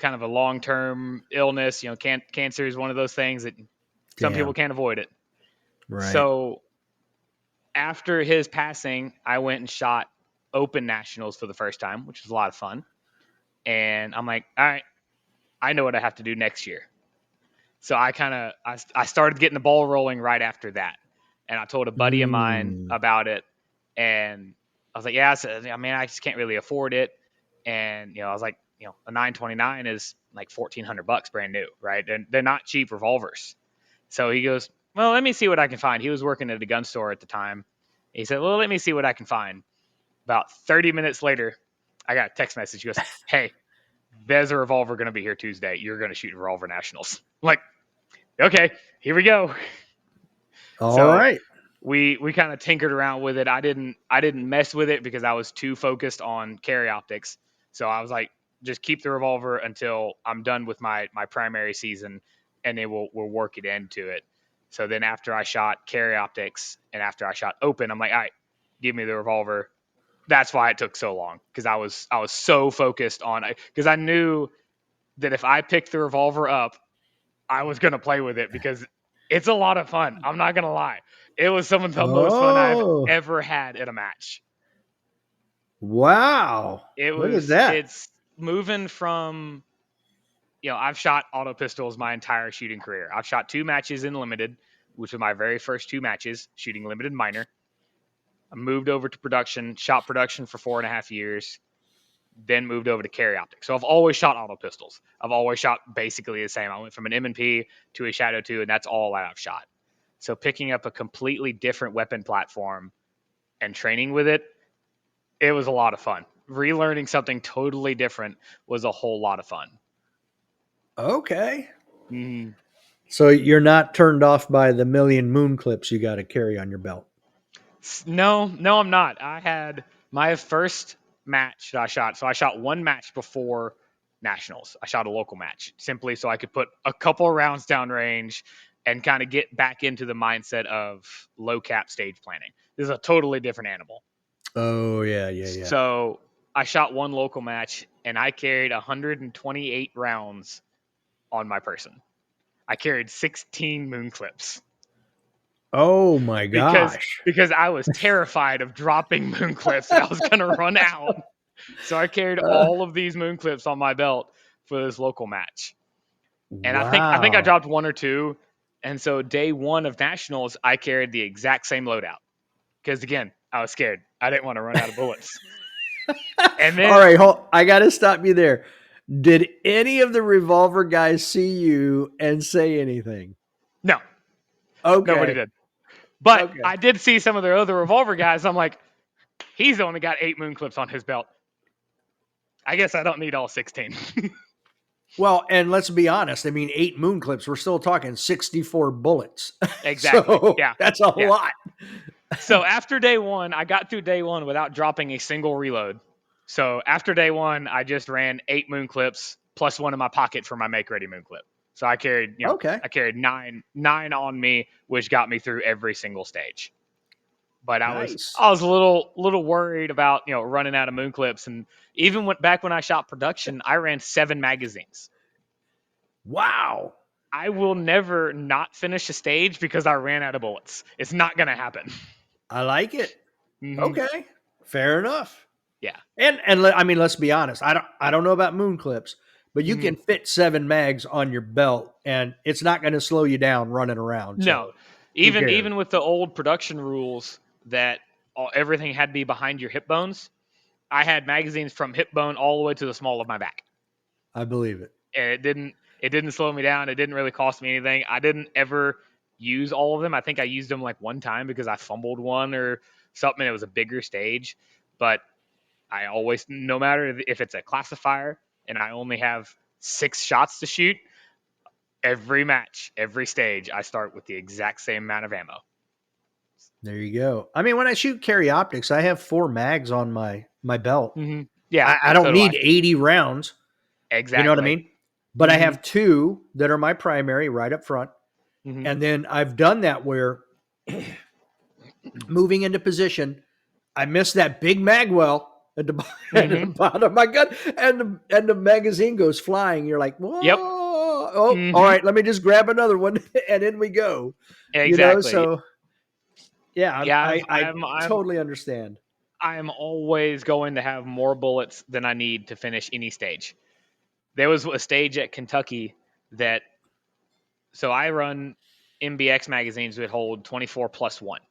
kind of a long term illness. You know, cancer is one of those things that some people Damn. can't avoid it. Right. So after his passing, I went and shot open nationals for the first time, which was a lot of fun. And I'm like, all right, I know what I have to do next year. So I started getting the ball rolling right after that, and I told a buddy of mine Mm. about it, and I was like, yeah, I mean, I just can't really afford it, and I was like, a 929 is like $1,400 brand new, right? And they're not cheap revolvers. So he goes, well, let me see what I can find. He was working at a gun store at the time. He said, well, let me see what I can find. About 30 minutes later, I got a text message. He goes, hey, there's a revolver going to be here Tuesday. You're going to shoot revolver nationals. I'm like, okay, here we go. All So right. we kind of tinkered around with it. I didn't mess with it because I was too focused on carry optics. So I was like, just keep the revolver until I'm done with my primary season, and then we'll work it into it. So then after I shot carry optics and after I shot open, I'm like, all right, give me the revolver. That's why it took so long, because I was so focused on it, because I knew that if I picked the revolver up, I was gonna play with it because it's a lot of fun. I'm not gonna lie. It was some of the most fun I've Oh, ever had at a match. wow. Look at that. It's moving from, I've shot auto pistols my entire shooting career. I've shot 2 matches in limited, which were my very first 2 matches, shooting limited minor. I moved over to production, shot production for 4.5 years, then moved over to carry optics. So I've always shot auto pistols. I've always shot basically the same. I went from an M&P to a Shadow 2, and that's all I've shot. So picking up a completely different weapon platform and training with it, it was a lot of fun. Relearning something totally different was a whole lot of fun. Okay. Mm. So you're not turned off by the million moon clips you got to carry on your belt. No, no, I'm not. I had my first match that I shot. So I shot 1 match before nationals. I shot a local match simply so I could put a couple of rounds downrange and kind of get back into the mindset of low cap stage planning. This is a totally different animal. Oh, yeah, yeah, yeah. So I shot 1 local match and I carried 128 rounds on my person. I carried 16 moon clips Oh my because gosh. because I was terrified of dropping moon clips and I was going to run out. So I carried Uh, all of these moon clips on my belt for this local match. And I think I wow. dropped 1 or 2. And so day 1 of nationals, I carried the exact same loadout because again, I was scared. I didn't want to run out of bullets. And All then right, I got to stop you there. Did any of the revolver guys see you and say anything? no, nobody Okay. did. But Okay. I did see some of their other revolver guys. I'm like, he's only got 8 moon clips on his belt. I guess I don't need all 16. Well, and let's be honest. I mean, 8 moon clips, we're still talking 64 bullets. Exactly. So Yeah. that's a Yeah. lot. So after day 1, I got through day 1 without dropping a single reload. So after day 1, I just ran 8 moon clips plus 1 in my pocket for my make ready moon clip. So I carried, Okay. I carried nine on me, which got me through every single stage. But I was Nice. I was a little worried about running out of moon clips, and even back when I shot production, I ran 7 magazines. Wow. I will never not finish a stage because I ran out of bullets. It's not gonna happen. I like it. Hmm. Okay. Fair enough. Yeah. And I mean, let's be honest. I don't know about moon clips, but you Hmm. can fit 7 mags on your belt, and it's not going to slow you down running around. No, So who cares? even with the old production rules that everything had to be behind your hip bones, I had magazines from hip bone all the way to the small of my back, I believe it. and it didn't slow me down. It didn't really cost me anything. I didn't ever use all of them. I think I used them like one time because I fumbled one or something. It was a bigger stage, but I always, no matter if it's a classifier and I only have 6 shots to shoot, every match, every stage, I start with the exact same amount of ammo. There you go. I mean, when I shoot carry optics, I have 4 mags on my belt. Mm-hmm. Yeah, I so don't do I. need 80 rounds. You know what I Exactly. mean? But I have two that are my primary right up front. Mm-hmm. And then I've done that where moving into position, I missed that big magwell at the, at the Mm-hmm. bottom of my gun, and the magazine goes flying. You're like, whoa, Yep. oh, all Mm-hmm. right, let me just grab another one, and in we go. Exactly. So yeah, Yeah, I totally understand. I'm always going to have more bullets than I need to finish any stage. There was a stage at Kentucky that so I run MBX magazines that hold 24 plus 1.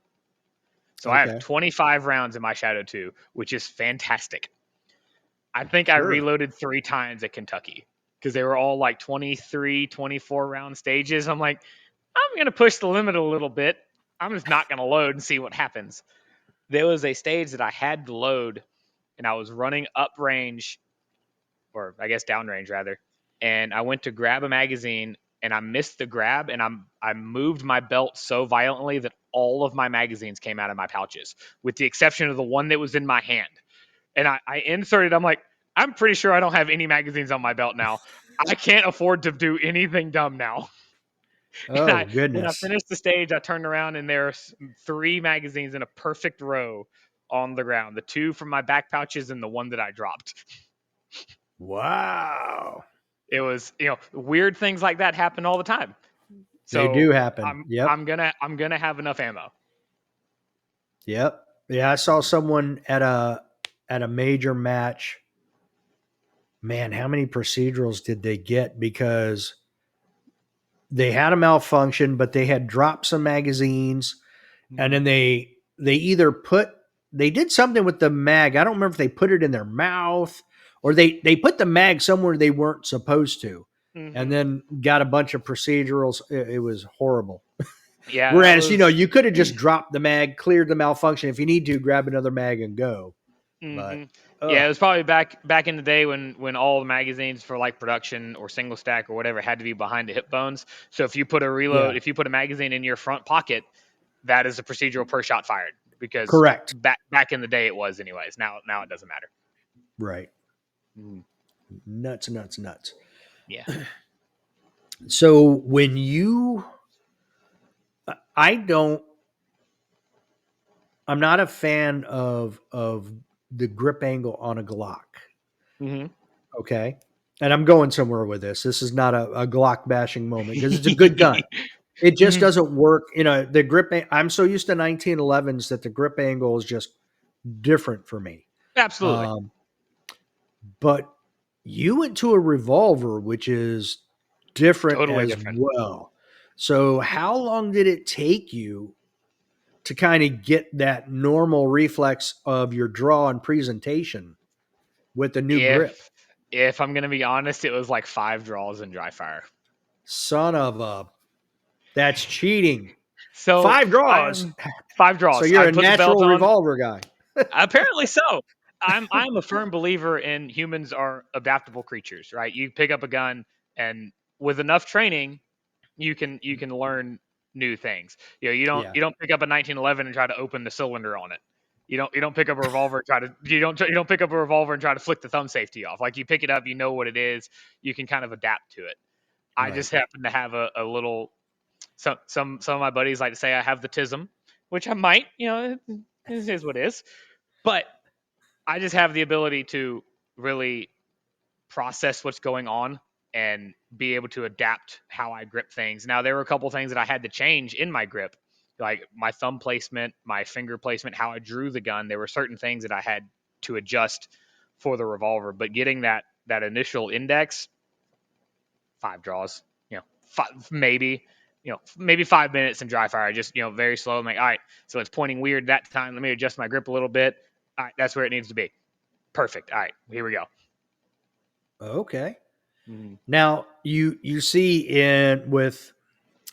So I have Okay, 25 rounds in my Shadow 2, which is fantastic. I think I sure. reloaded 3 times at Kentucky because they were all like 23, 24 round stages. I'm like, I'm going to push the limit a little bit. I'm just not going to load and see what happens. There was a stage that I had to load and I was running up range, or I guess down range rather, and I went to grab a magazine and I missed the grab and I moved my belt so violently that all of my magazines came out of my pouches, with the exception of the one that was in my hand. And I inserted, I'm like, I'm pretty sure I don't have any magazines on my belt now. I can't afford to do anything dumb now. And Oh when I goodness, finished the stage, I turned around and there's 3 magazines in a perfect row on the ground. The 2 from my back pouches and the one that I dropped. wow, It was, weird things like that happen all the time. they do So happen. I'm Yep, I'm gonna I'm gonna have enough ammo. yep. Yeah, I saw someone at a major match. Man, how many procedurals did they get? Because they had a malfunction, but they had dropped some magazines, and Mhm. then they either put they did something with the mag. I don't remember if they put it in their mouth or they put the mag somewhere they weren't supposed to, and Mhm. then got a bunch of procedurals. It was horrible. Yeah, that Whereas was. you could have just dropped the mag, cleared the malfunction. If you need to, grab another mag and go. But Hmm. ugh, Yeah, it was probably back in the day when all the magazines for like production or single stack or whatever had to be behind the hip bones. So yeah, if you put a magazine in your front pocket, that is a procedural per shot fired because correct. back in the day it was anyways. Now it doesn't matter. Right. Mhm. Nuts, nuts, nuts. Yeah. So when you, I don't, I'm not a fan of the grip angle on a Glock. Hmm. Okay, and I'm going somewhere with this. This is not a Glock bashing moment because it's a good gun. It just Hmm. doesn't work. The grip. I'm so used to 1911s that the grip angle is just different for me. Absolutely. Um, but you went to a revolver, which is different Totally as different. well. So how long did it take you to kind of get that normal reflex of your draw and presentation with the new grip? If I'm gonna be honest, it was like 5 draws in dry fire. Son of a, that's cheating. So 5 I draws. am 5 draws. So you're I a put the belt natural on. revolver guy. Apparently so. I'm a firm believer in humans are adaptable creatures, right? You pick up a gun and with enough training, you can learn new things. Yeah, You don't pick up a 1911 and try to open the cylinder on it. You don't pick up a revolver and you don't pick up a revolver and try to flick the thumb safety off. Like you pick it up, you know what it is. You can kind of adapt to it. I right. just happen to have a little some of my buddies like to say I have the tism, which I might, it is what it is. But I just have the ability to really process what's going on and be able to adapt how I grip things. Now, there were a couple things that I had to change in my grip, like my thumb placement, my finger placement, how I drew the gun. There were certain things that I had to adjust for the revolver, but getting that initial index, 5 draws, maybe 5 minutes in dry fire, just very slow. I'm like, all right, so it's pointing weird that time. Let me adjust my grip a little bit. All right, that's where it needs to be. Perfect. All right, here we go. Okay. Mhm. Now you see in with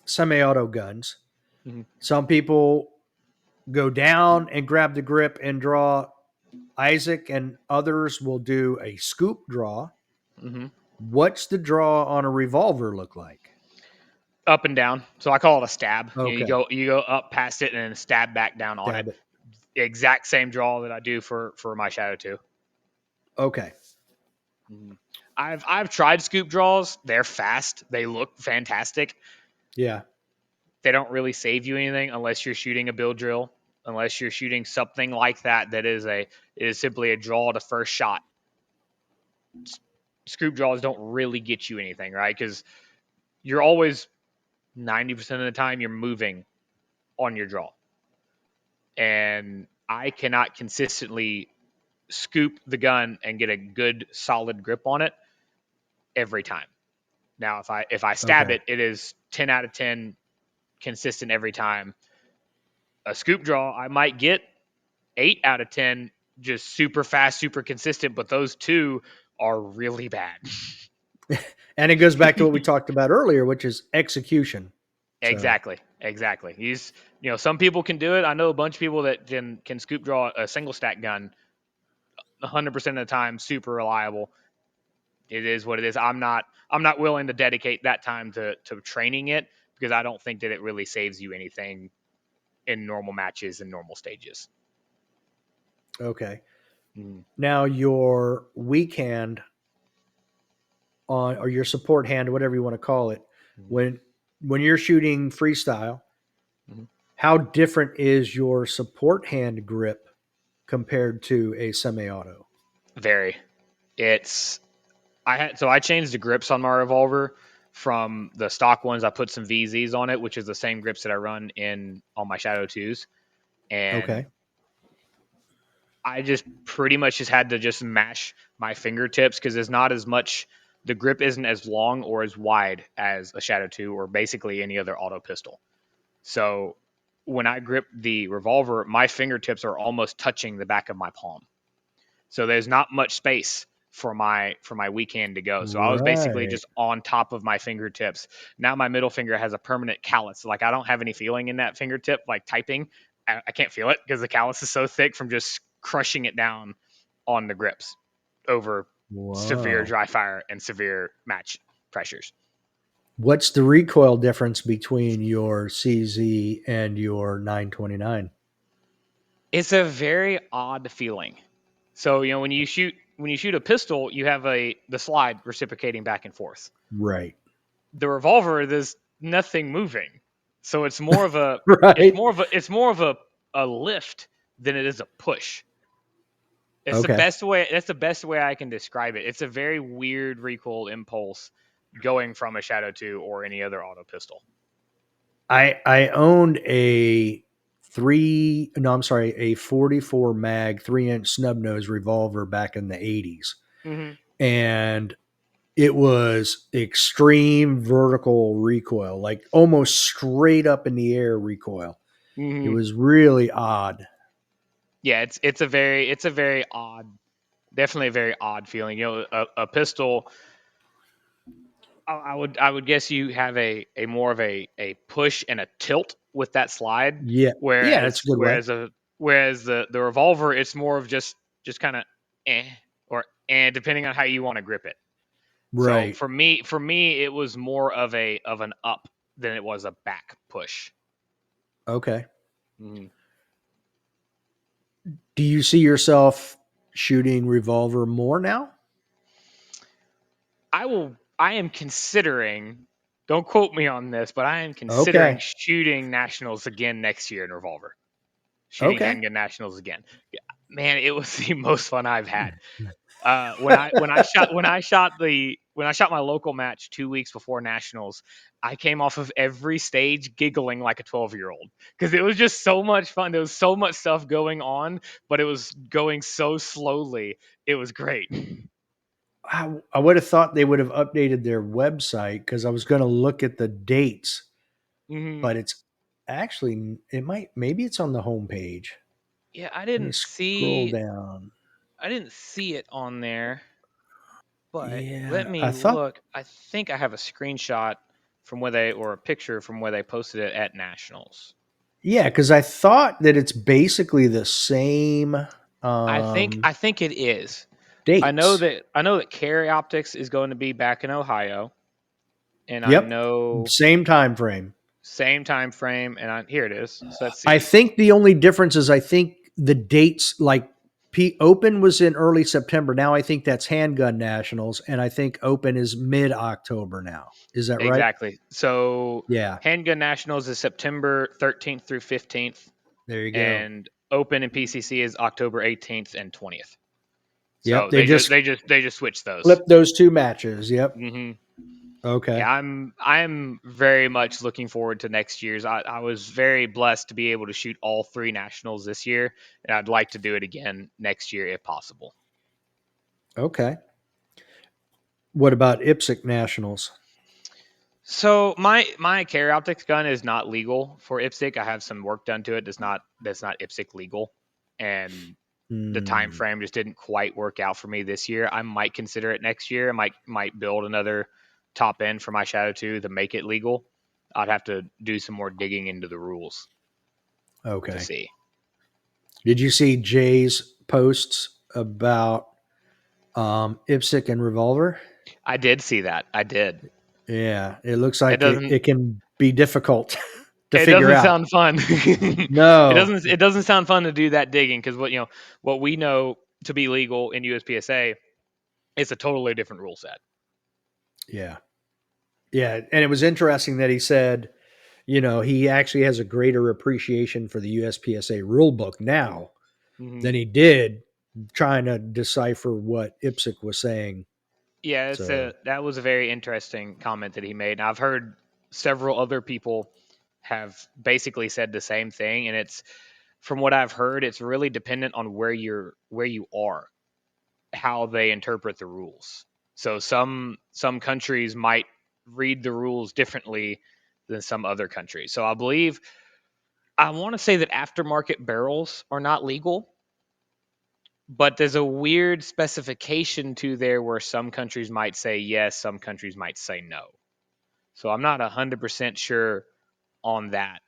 semi-auto guns, Mhm. some people go down and grab the grip and draw Isaac, and others will do a scoop draw. Mhm. What's the draw on a revolver look like? Up and down. So I call it a stab. You Okay. go up past it and then stab back down on it. Stab it. Exact same draw that I do for my Shadow 2. Okay. Mhm. I've tried scoop draws. They're fast. They look fantastic. Yeah. They don't really save you anything unless you're shooting a bill drill, unless you're shooting something like that. It is simply a draw to first shot. Scoop draws don't really get you anything, right? Because you're always 90% of the time you're moving on your draw, and I cannot consistently scoop the gun and get a good solid grip on it every time. Now, if I stab Okay. it, it is 10 out of 10 consistent every time. A scoop draw, I might get 8 out of 10 just super fast, super consistent, but those two are really bad. And it goes back to what we talked about earlier, which is execution. So, Exactly. Some people can do it. I know a bunch of people that can scoop draw a single stack gun 100% of the time, super reliable. It is what it is. I'm not willing to dedicate that time to training it because I don't think that it really saves you anything in normal matches and normal stages. okay. Mm-hmm. Now your weak hand on, or your support hand, whatever you want to call it, when when you're shooting freestyle, Mm-hmm. how different is your support hand grip compared to a semi-auto? Very. It's I changed the grips on my revolver from the stock ones. I put some VZs on it, which is the same grips that I run in on my Shadow 2s. And Okay. I just pretty much just had to just mash my fingertips because there's not as much, the grip isn't as long or as wide as a Shadow 2 or basically any other auto pistol. So when I grip the revolver, my fingertips are almost touching the back of my palm. So there's not much space for my weak hand to go. So I was basically Right. just on top of my fingertips. Now my middle finger has a permanent callus. Like I don't have any feeling in that fingertip, like typing. I can't feel it because the callus is so thick from just crushing it down on the grips over severe Wow. dry fire and severe match pressures. What's the recoil difference between your CZ and your 929? It's a very odd feeling. So when you shoot a pistol, you have the slide reciprocating back and forth. Right. The revolver, there's nothing moving, so Right. it's more of a lift than it is a push. It's the Okay. best way. That's the best way I can describe it. It's a very weird recoil impulse going from a Shadow 2 or any other auto pistol. I owned a three no I'm sorry, a 44 mag 3-inch snub nose revolver back in the 80s, Mm-hmm. and it was extreme vertical recoil, like almost straight up in the air recoil. It Mm-hmm. was really odd. Yeah, it's a very odd, definitely a very odd feeling. A pistol. I would guess you have a more of a push and a tilt with that slide, Yeah. Yeah, that's whereas a good way. whereas a whereas the revolver, it's more of just kind of eh or depending on how you want to grip it. So Right. for me it was more of an up than it was a back push. Okay. Mhm. Do you see yourself shooting revolver more now? I am considering, don't quote me on this, but I am considering Okay. shooting nationals again next year in revolver. Shooting Okay. handgun nationals again. Man, it was the most fun I've had. When I shot my local match 2 weeks before nationals, I came off of every stage giggling like a 12-year-old because it was just so much fun. There was so much stuff going on, but it was going so slowly. It was great. I would have thought they would have updated their website because I was going to look at the dates, Hmm. but it's actually, it might, maybe it's on the homepage. Yeah, Let me scroll down. I didn't see it on there, but let Yeah, I me thought, look. I think I have a screenshot from where they or a picture from where they posted it at nationals. yeah, because I thought that it's basically the same I think um, I think it is. dates. I know that Carry Optics is going to be back in Ohio, and I Yep, know same time frame. same time frame. And here it is. So let's I see. think the only difference is I think the dates, like Open was in early September. Now I think that's Handgun Nationals, and I think Open is mid October now. Is that right? Exactly. So Yeah. Handgun Nationals is September 13th through 15th, There you go. and Open and PCC is October 18th and 20th. Yep. So They just they just switched those. flipped those two matches. Yep. hmm Okay. Yeah, I'm very much looking forward to next year's. I was very blessed to be able to shoot all three nationals this year, and I'd like to do it again next year if possible. Okay. What about IPSC Nationals? So my carry optics gun is not legal for IPSC. I have some work done to it. That's not IPSC legal, and the time Hmm. frame just didn't quite work out for me this year. I might consider it next year. I might build another top end for my Shadow 2 to make it legal. I'd have to do some more digging into the rules to Okay. see. Did you see Jay's posts about IPSC and revolver? I did see that. I did. Yeah, it looks It like doesn't it can be difficult to it figure doesn't out. sound fun. No. It doesn't sound fun to do that digging because what we know to be legal in USPSA, it's a totally different rule set. Yeah. Yeah. And it was interesting that he said, he actually has a greater appreciation for the USPSA rule book now hmm than he did trying to decipher what IPSC was saying. Yeah, So, that was a very interesting comment that he made. And I've heard several other people have basically said the same thing, and it's from what I've heard, it's really dependent on where you are, how they interpret the rules. So some countries might read the rules differently than some other countries. So I want to say that aftermarket barrels are not legal, but there's a weird specification to there where some countries might say yes, some countries might say no. So I'm not 100% sure on that,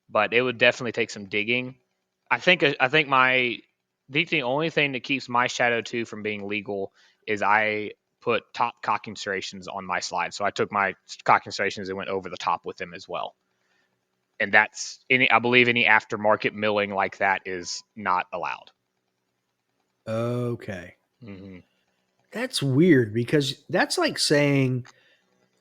but it would definitely take some digging. I think the only thing that keeps my Shadow 2 from being legal is I put top cocking serrations on my slide. So I took my cocking serrations and went over the top with them as well. And that's any I believe any aftermarket milling like that is not allowed. okay. hmm That's weird because that's like saying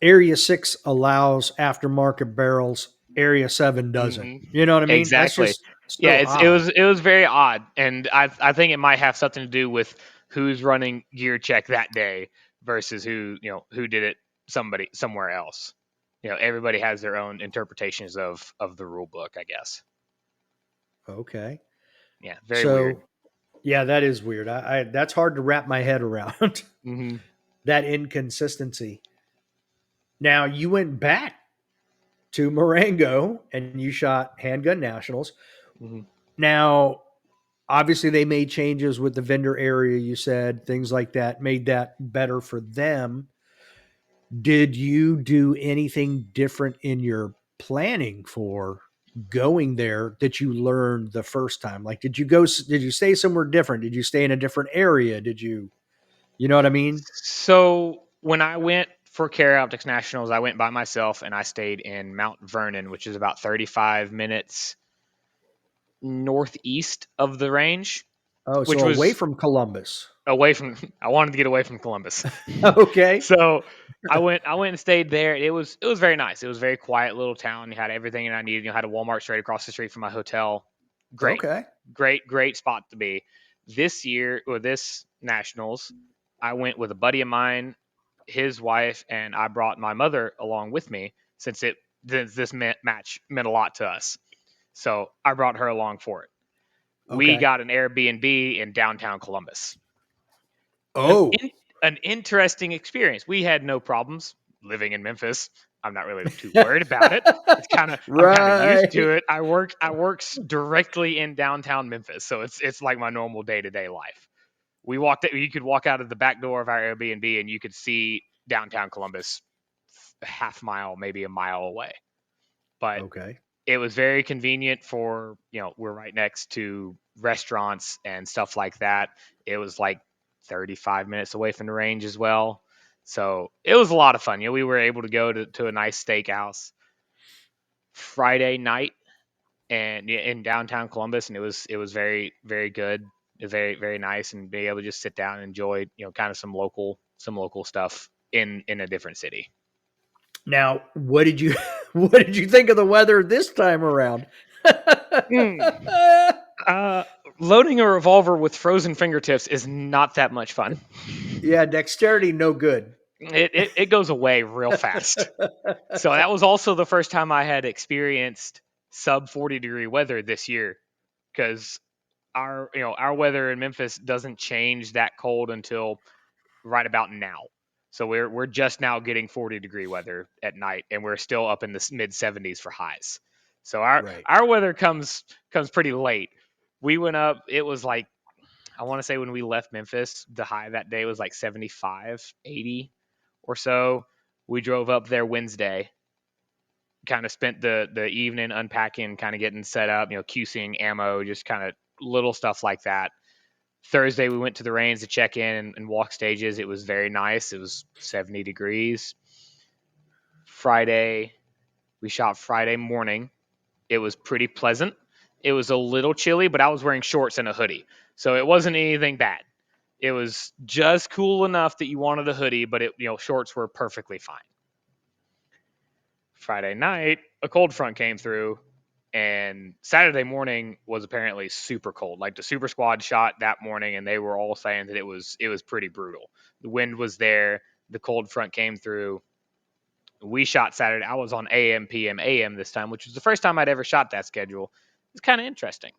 Area 6 allows aftermarket barrels, Area 7 doesn't. hmm You know what I mean? That's Exactly. just Yeah, so odd. it was very odd, and I think it might have something to do with who's running gear check that day versus who did it somewhere else. Everybody has their own interpretations of the rule book, I guess. Okay. Yeah, very weird. So, yeah, that is weird. That's hard to wrap my head around. hmm That inconsistency. Now, you went back to Marengo and you shot Handgun Nationals. hmm Now, obviously, they made changes with the vendor area, you said, things like that, made that better for them. Did you do anything different in your planning for going there that you learned the first time? Like, did you stay somewhere different? Did you stay in a different area? You know what I mean? So when I went for Carry Optics Nationals, I went by myself and I stayed in Mount Vernon, which is about 35 minutes northeast of the range, Oh, so which away was from Columbus. away from. I wanted to get away from Columbus, Okay. so I went and stayed there. It was very nice. It was a very quiet little town. You had everything that I needed. You had a Walmart straight across the street from my hotel. Great, Okay. great spot to be. This year or this nationals, I went with a buddy of mine, his wife, and I brought my mother along with me since match meant a lot to us. So I brought her along for it. We Okay. got an Airbnb in downtown Columbus. An Oh. in, an interesting experience. We had no problems living in Memphis. I'm not really too worried about it. I'm kind of used to Right. it. I work directly in downtown Memphis, so it's like my normal day to day life. You could walk out of the back door of our Airbnb and you could see downtown Columbus a half mile, maybe a mile away. But Okay. it was very convenient for we're right next to restaurants and stuff like that. It was like 35 minutes away from the range as well, so it was a lot of fun. We were able to go to a nice steakhouse Friday night and in downtown Columbus, and it was very very good. very very nice, and be able to just sit down and enjoy kind of some local stuff in a different city. Now, what did you what did you think of the weather this time around? Mm. Uh, Loading a revolver with frozen fingertips is not that much fun. Yeah, dexterity no good. It goes away real fast. So that was also the first time I had experienced sub 40-degree weather this year, because our weather in Memphis doesn't change that cold until right about now. So we're just now getting 40-degree weather at night, and we're still up in the mid 70s for highs. So our Right. our weather comes pretty late. We went up. It was like, I want to say when we left Memphis, the high that day was like 75, 80 or so. We drove up there Wednesday, kind of spent the evening unpacking, kind of getting set up, QCing ammo, just kind of little stuff like that. Thursday, we went to the range to check in and walk stages. It was very nice. It was 70 degrees. Friday, we shot Friday morning. It was pretty pleasant. It was a little chilly, but I was wearing shorts and a hoodie. So it wasn't anything bad. It was just cool enough that you wanted a hoodie, but shorts were perfectly fine. Friday night, a cold front came through, and Saturday morning was apparently super cold. Like, the super squad shot that morning, and they were all saying that it was pretty brutal. The wind was there, the cold front came through. We shot Saturday. I was on AM, PM, AM this time, which was the first time I'd ever shot that schedule. It's kind of interesting.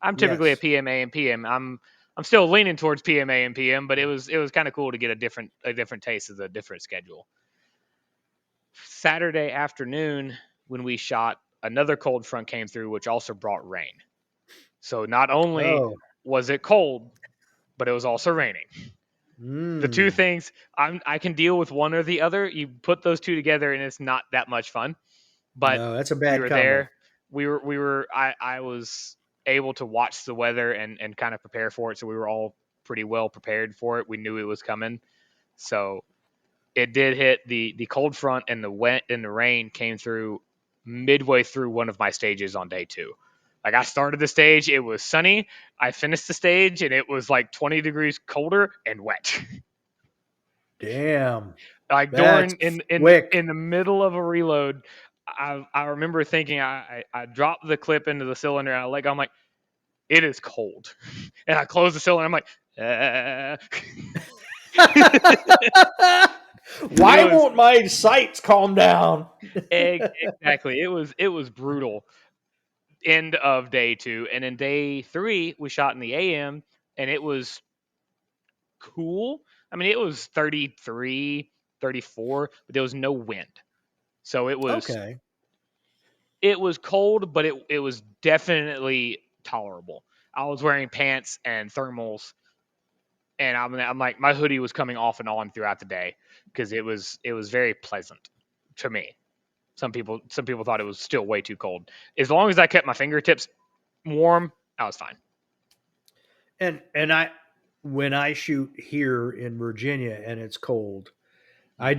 I'm typically a Yes. PM, AM, PM. I'm still leaning towards PM, AM, PM, but it was kind of cool to get a different taste of the different schedule. Saturday afternoon, when we shot, another cold front came through, which also brought rain. So not only Oh. was it cold, but it was also raining. The two Mm. things, I can deal with one or the other. You put those two together, and it's not that much fun. But No, that's a we bad were combo. there. I was able to watch the weather and kind of prepare for it. So we were all pretty well prepared for it. We knew it was coming. So it did hit the cold front, and the wet and the rain came through midway through one of my stages on day 2. Like, I started the stage, it was sunny. I finished the stage, and it was like 20 degrees colder and wet. Damn. Like, That's during in quick. the middle of a reload, I remember thinking, I dropped the clip into the cylinder, and I'm like, it is cold, and I closed the cylinder. I'm like, it Why was won't my sights calm down? exactly, it was brutal. End of day 2, and then day 3 we shot in the AM, and it was cool. I mean, it was 33, 34, but there was no wind. So it was Okay. it was cold, but it was definitely tolerable. I was wearing pants and thermals, and I'm like, my hoodie was coming off and on throughout the day, because it was very pleasant to me. Some people thought it was still way too cold. As long as I kept my fingertips warm, I was fine. And I when I shoot here in Virginia and it's cold, I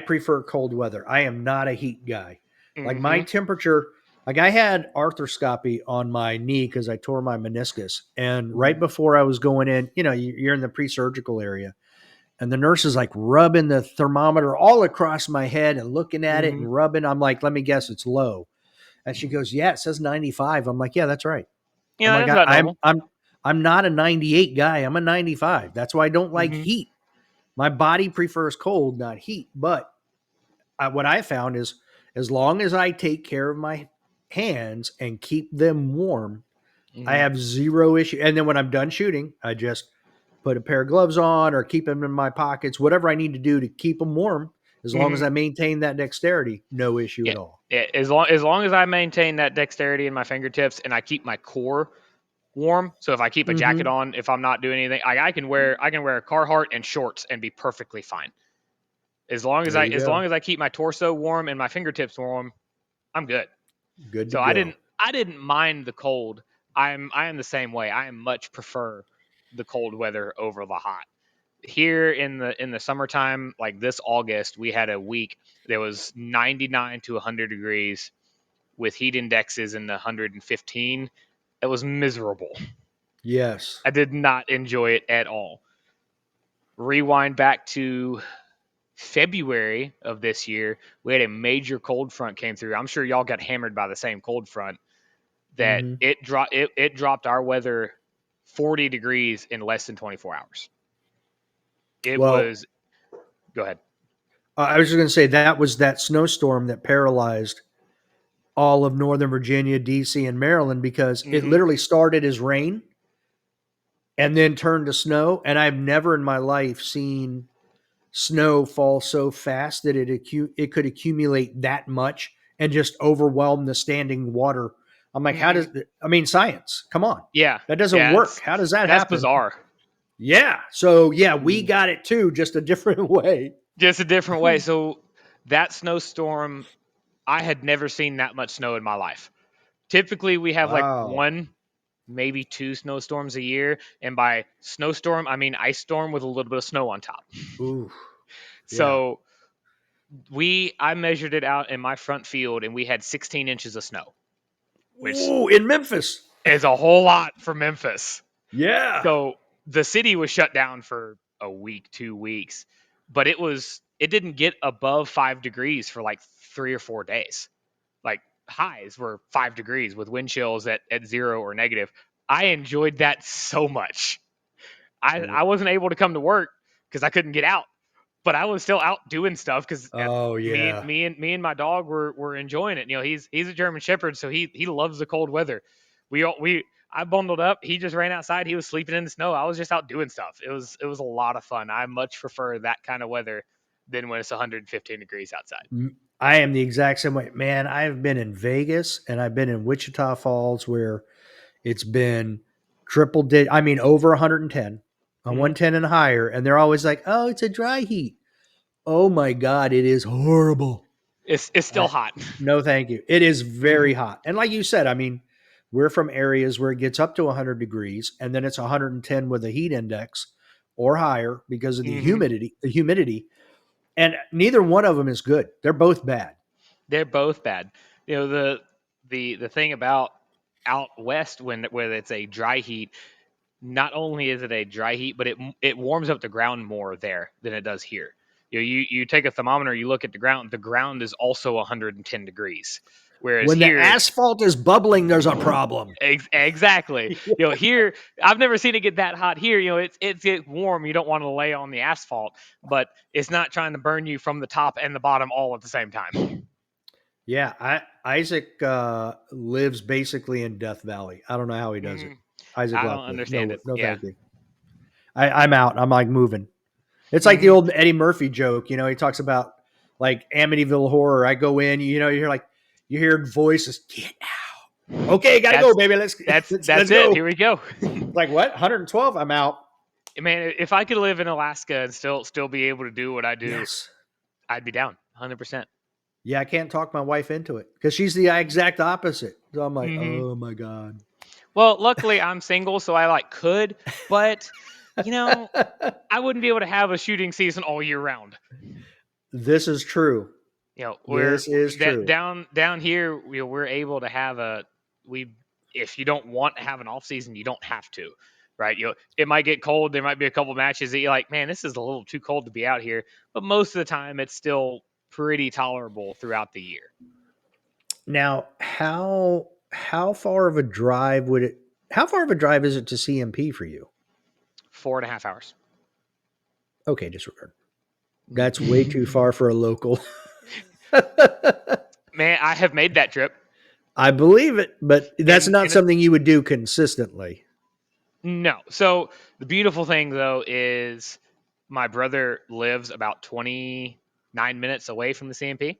prefer cold weather. I am not a heat guy. Like my Mm-hmm. temperature, like I had arthroscopy on my knee because I tore my meniscus, and right before I was going in, you're in the pre-surgical area, and the nurse is like rubbing the thermometer all across my head and looking at it Mm-hmm. and rubbing. I'm like, let me guess, it's low. And she goes, yeah, it says 95. I'm like, yeah, that's right. I'm Yeah, like, that's about I'm normal. I'm I'm not a 98 guy. I'm a 95. That's why I don't like Mm-hmm. heat. My body prefers cold, not heat. But what I found is, as long as I take care of my hands and keep them warm, I Mm-hmm. have zero issue. And then when I'm done shooting, I just put a pair of gloves on or keep them in my pockets, whatever I need to do to keep them warm. As long as Mm-hmm. I maintain that dexterity, no issue Yeah. at all. Yeah. As long as I maintain that dexterity in my fingertips, and I keep my core warm. So if I keep a jacket Mm-hmm. on, if I'm not doing anything, I can wear a Carhartt and shorts and be perfectly fine. As long as There I you as go. long as I keep my torso warm and my fingertips warm, I'm good. Good to So I go. didn't I didn't mind the cold. I am the same way. I much prefer the cold weather over the hot. Here in the summertime, like this August, we had a week that was 99 to 100 degrees with heat indexes in the 115. It was miserable. Yes. I did not enjoy it at all. Rewind back to February of this year, we had a major cold front came through. I'm sure y'all got hammered by the same cold front that Hmm. it dropped our weather 40 degrees in less than 24 hours. It Well, was go ahead. I was just going to say that was that snowstorm that paralyzed all of Northern Virginia, DC, and Maryland because it Mhm. literally started as rain and then turned to snow. And I've never in my life seen snow fall so fast that it could accumulate that much and just overwhelm the standing water. I'm like, how does Mhm. I mean science? Come on, Yeah. that doesn't Yeah, work. How does that that's happen? bizarre. Yeah. So yeah, we Mm. got it too, just a different way. Just a different way. So that snowstorm, I had never seen that much snow in my life. Typically we have like Wow. one, maybe two snowstorms a year, and by snowstorm I mean ice storm with a little bit of snow on top. Ooh. Yeah. So I measured it out in my front field and we had 16 inches of snow, which Ooh, in Memphis. is a whole lot for Memphis. Yeah. So the city was shut down for a week, 2 weeks, but it didn't get above 5 degrees for like 3 or 4 days. Like highs were 5 degrees with wind chills at zero or negative. I enjoyed that so much. I wasn't able to come to work because I couldn't get out, but I was still out doing stuff because Oh yeah. me and my dog were enjoying it. You know, he's a German Shepherd, so he loves the cold weather. We I bundled up. He just ran outside. He was sleeping in the snow. I was just out doing stuff. It was a lot of fun. I much prefer that kind of weather than when it's 115 degrees outside. I am the exact same way. Man, I've been in Vegas and I've been in Wichita Falls where it's been triple digit. I mean, over 110, on Hmm. 110 and higher. And they're always like, oh, it's a dry heat. Oh my God, it is horrible. It's still I, hot. no, thank you. It is Hmm. very hot. And like you said, I mean, we're from areas where it gets up to 100 degrees and then it's 110 with a heat index or higher because of Hmm. the humidity. And neither one of them is good. They're both bad. They're both bad. You know the thing about out west when it's a dry heat, not only is it a dry heat, but it warms up the ground more there than it does here. You take a thermometer, you look at the ground is also 110 degrees, whereas When the here, asphalt is bubbling, there's a problem. exactly. Here I've never seen it get that hot. Here, it's get warm. You don't want to lay on the asphalt, but it's not trying to burn you from the top and the bottom all at the same time. Yeah, Isaac lives basically in Death Valley. I don't know how he does it. Hmm. Isaac I don't Lockwood. understand No, it. no, Yeah. thank you. I'm out. I'm like moving. It's like the Hmm. old Eddie Murphy joke. He talks about like Amityville Horror. I go in, you hear like you hear voices. Get out. Okay, gotta go, That's baby. Let's that's let's it. go. Here we go. Like what? 112. I'm out. Man, if I could live in Alaska and still be able to do what I do, Yes. I'd be down 100%. Yeah, I can't talk my wife into it because she's the exact opposite. So I'm like, Hmm. oh my god. Well, luckily I'm single, so I like could, but you know, I wouldn't be able to have a shooting season all year round. This is true. We're This is that true. down here, we're able to have we if you don't want to have an off season, you don't have to, right? It might get cold. There might be a couple matches that you're like, man, this is a little too cold to be out here, but most of the time, it's still pretty tolerable throughout the year. Now, how far of a drive would it? How far of a drive is it to CMP for you? 4.5 hours. Okay, disregard. That's way too far for a local. Man, I have made that trip, I believe it, but that's not and it, something you would do consistently. no. So the beautiful thing though is my brother lives about 29 minutes away from the CMP.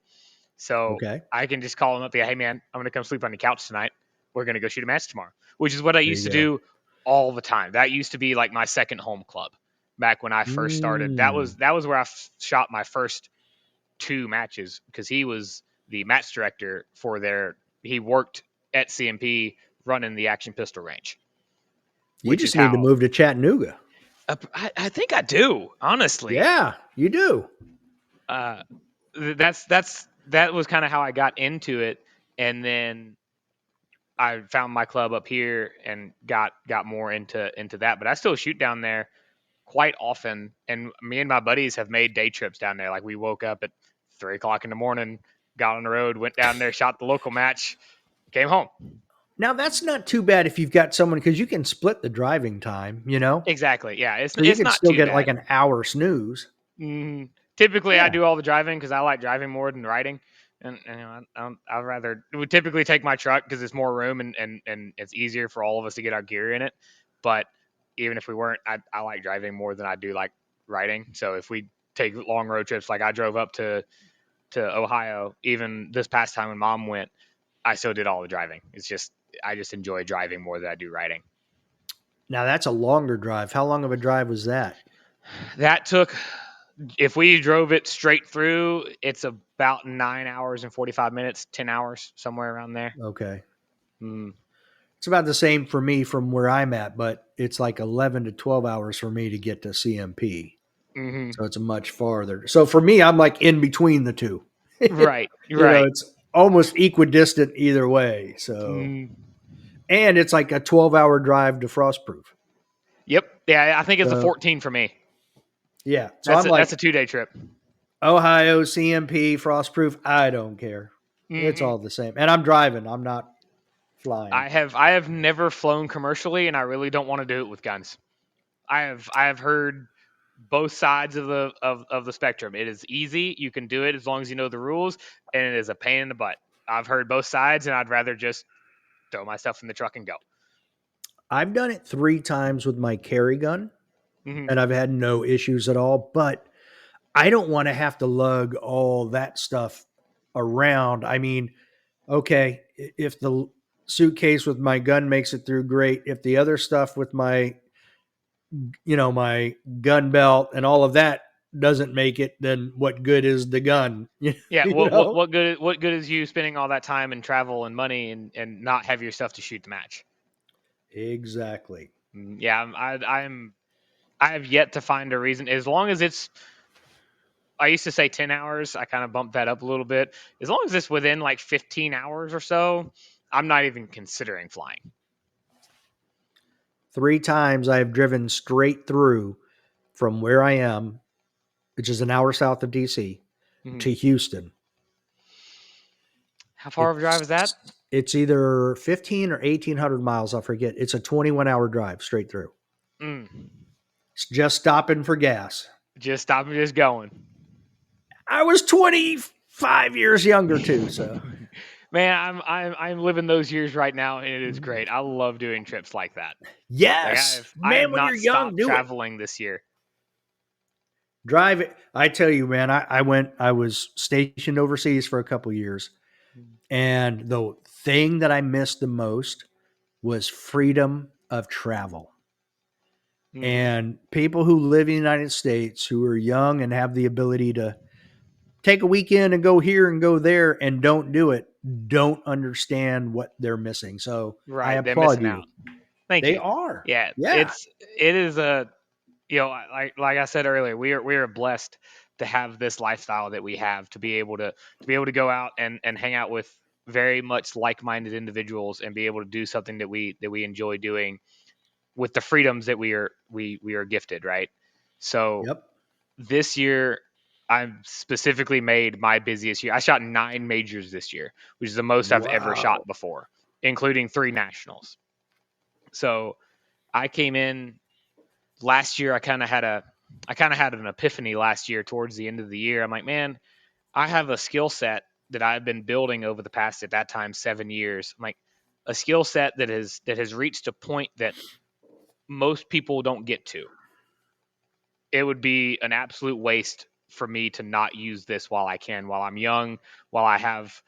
So Okay, I can just call him up. Yeah, hey man, I'm gonna come sleep on your couch tonight. We're gonna go shoot a match tomorrow, which is what I there used you to go. do all the time. That used to be like my second home club back when I first started. That Mm. was that was where I shot my first two matches because he was the match director for their. He worked at CMP running the action pistol range, You which is just need to how move to Chattanooga. I think I do honestly. Yeah, you do. Uh, that was kind of how I got into it, and then I found my club up here and got more into that. But I still shoot down there quite often, and me and my buddies have made day trips down there. Like we woke up at 3 o'clock in the morning, got on the road, went down there, shot the local match, came home. Now that's not too bad if you've got someone because you can split the driving time, Exactly. Yeah, so you it's can not still too get like bad. an hour snooze. Typically, I Yeah. do all the driving because I like driving more than riding, and I'd rather would typically take my truck because it's more room and it's easier for all of us to get our gear in it. But even if we weren't, I like driving more than I do like riding. So if we take long road trips, like I drove up to Ohio, even this past time when Mom went, I still did all the driving. It's just I just enjoy driving more than I do riding. Now that's a longer drive. How long of a drive was that? That took if we drove it straight through, it's about 9 hours and 45 minutes, 10 hours, somewhere around there. Okay. Mm, It's about the same for me from where I'm at, but it's like 11 to 12 hours for me to get to CMP. hmm So it's much farther. So for me, I'm like in between the two. Right, right. It's almost equidistant either way. So, Mm, and it's like a 12-hour drive to Frostproof. yep. Yeah, I think it's a So, 14 for me. yeah. So I'm That's a like 2 day trip. Ohio, CMP, Frostproof. I don't care. It's hmm all the same. And I'm driving. I'm not flying. I have never flown commercially, and I really don't want to do it with guns. I have heard both sides of the spectrum. It is easy. You can do it as long as you know the rules, and it is a pain in the butt. I've heard both sides, and I'd rather just throw myself in the truck and go. I've done it 3 times with my carry gun, hmm and I've had no issues at all. But I don't want to have to lug all that stuff around. I mean, okay, if the suitcase with my gun makes it through, great. If the other stuff with my gun belt and all of that doesn't make it, then what good is the gun? you Yeah. know? What good is you spending all that time and travel and money and not have your stuff to shoot the match? Exactly. Yeah. I have yet to find a reason. As long as it's I used to say 10 hours. I kind of bumped that up a little bit. As long as it's within like 15 hours or so, I'm not even considering flying. 3 times I have driven straight through from where I am, which is an hour south of DC, Mhm. to Houston. How far of a drive is that? It's either 15 or 1800 miles. I forget. It's a 21-hour drive straight through. Mm. It's just stopping for gas. Just stop and just going. I was 25 years younger too. So, Man, I'm living those years right now, and it is great. I love doing trips like that. Like yes, I have man, when you're not young, stopped do it. traveling this year. Drive it. I tell you, man, I was stationed overseas for a couple years. And the thing that I missed the most was freedom of travel. Mm-hmm. And people who live in the United States who are young and have the ability to take a weekend and go here and go there and don't do it, don't understand what they're missing. So I Right, they're applaud missing you. out. Thank They you. are. Yeah, Yeah. it is a like I said earlier, we are blessed to have this lifestyle that we have to be able to go out and hang out with very much like-minded individuals and be able to do something that we enjoy doing with the freedoms that we are gifted, right? So Yep. this year I'm specifically made my busiest year. I shot 9 majors this year, which is the most I've ever shot Wow. before, including 3 nationals. So I came in last year. I kind of had an epiphany last year towards the end of the year. I'm like, man, I have a skill set that I've been building over the past at that time 7 years. I'm like a skill set that has reached a point that most people don't get to. It would be an absolute waste for me to not use this while I can, while I'm young, while I have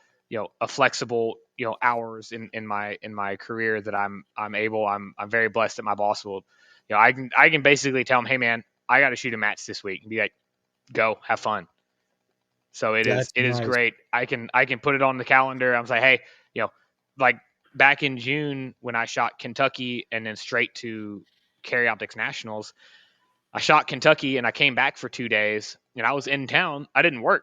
a flexible hours in my career that I'm very blessed that my boss will I can basically tell him, hey man, I got to shoot a match this week and be like, go have fun. So That's it is nice. great. I can put it on the calendar. I'm like, hey, like back in June when I shot Kentucky and then straight to Carry Optics Nationals, I shot Kentucky and I came back for 2 days and I was in town. I didn't work.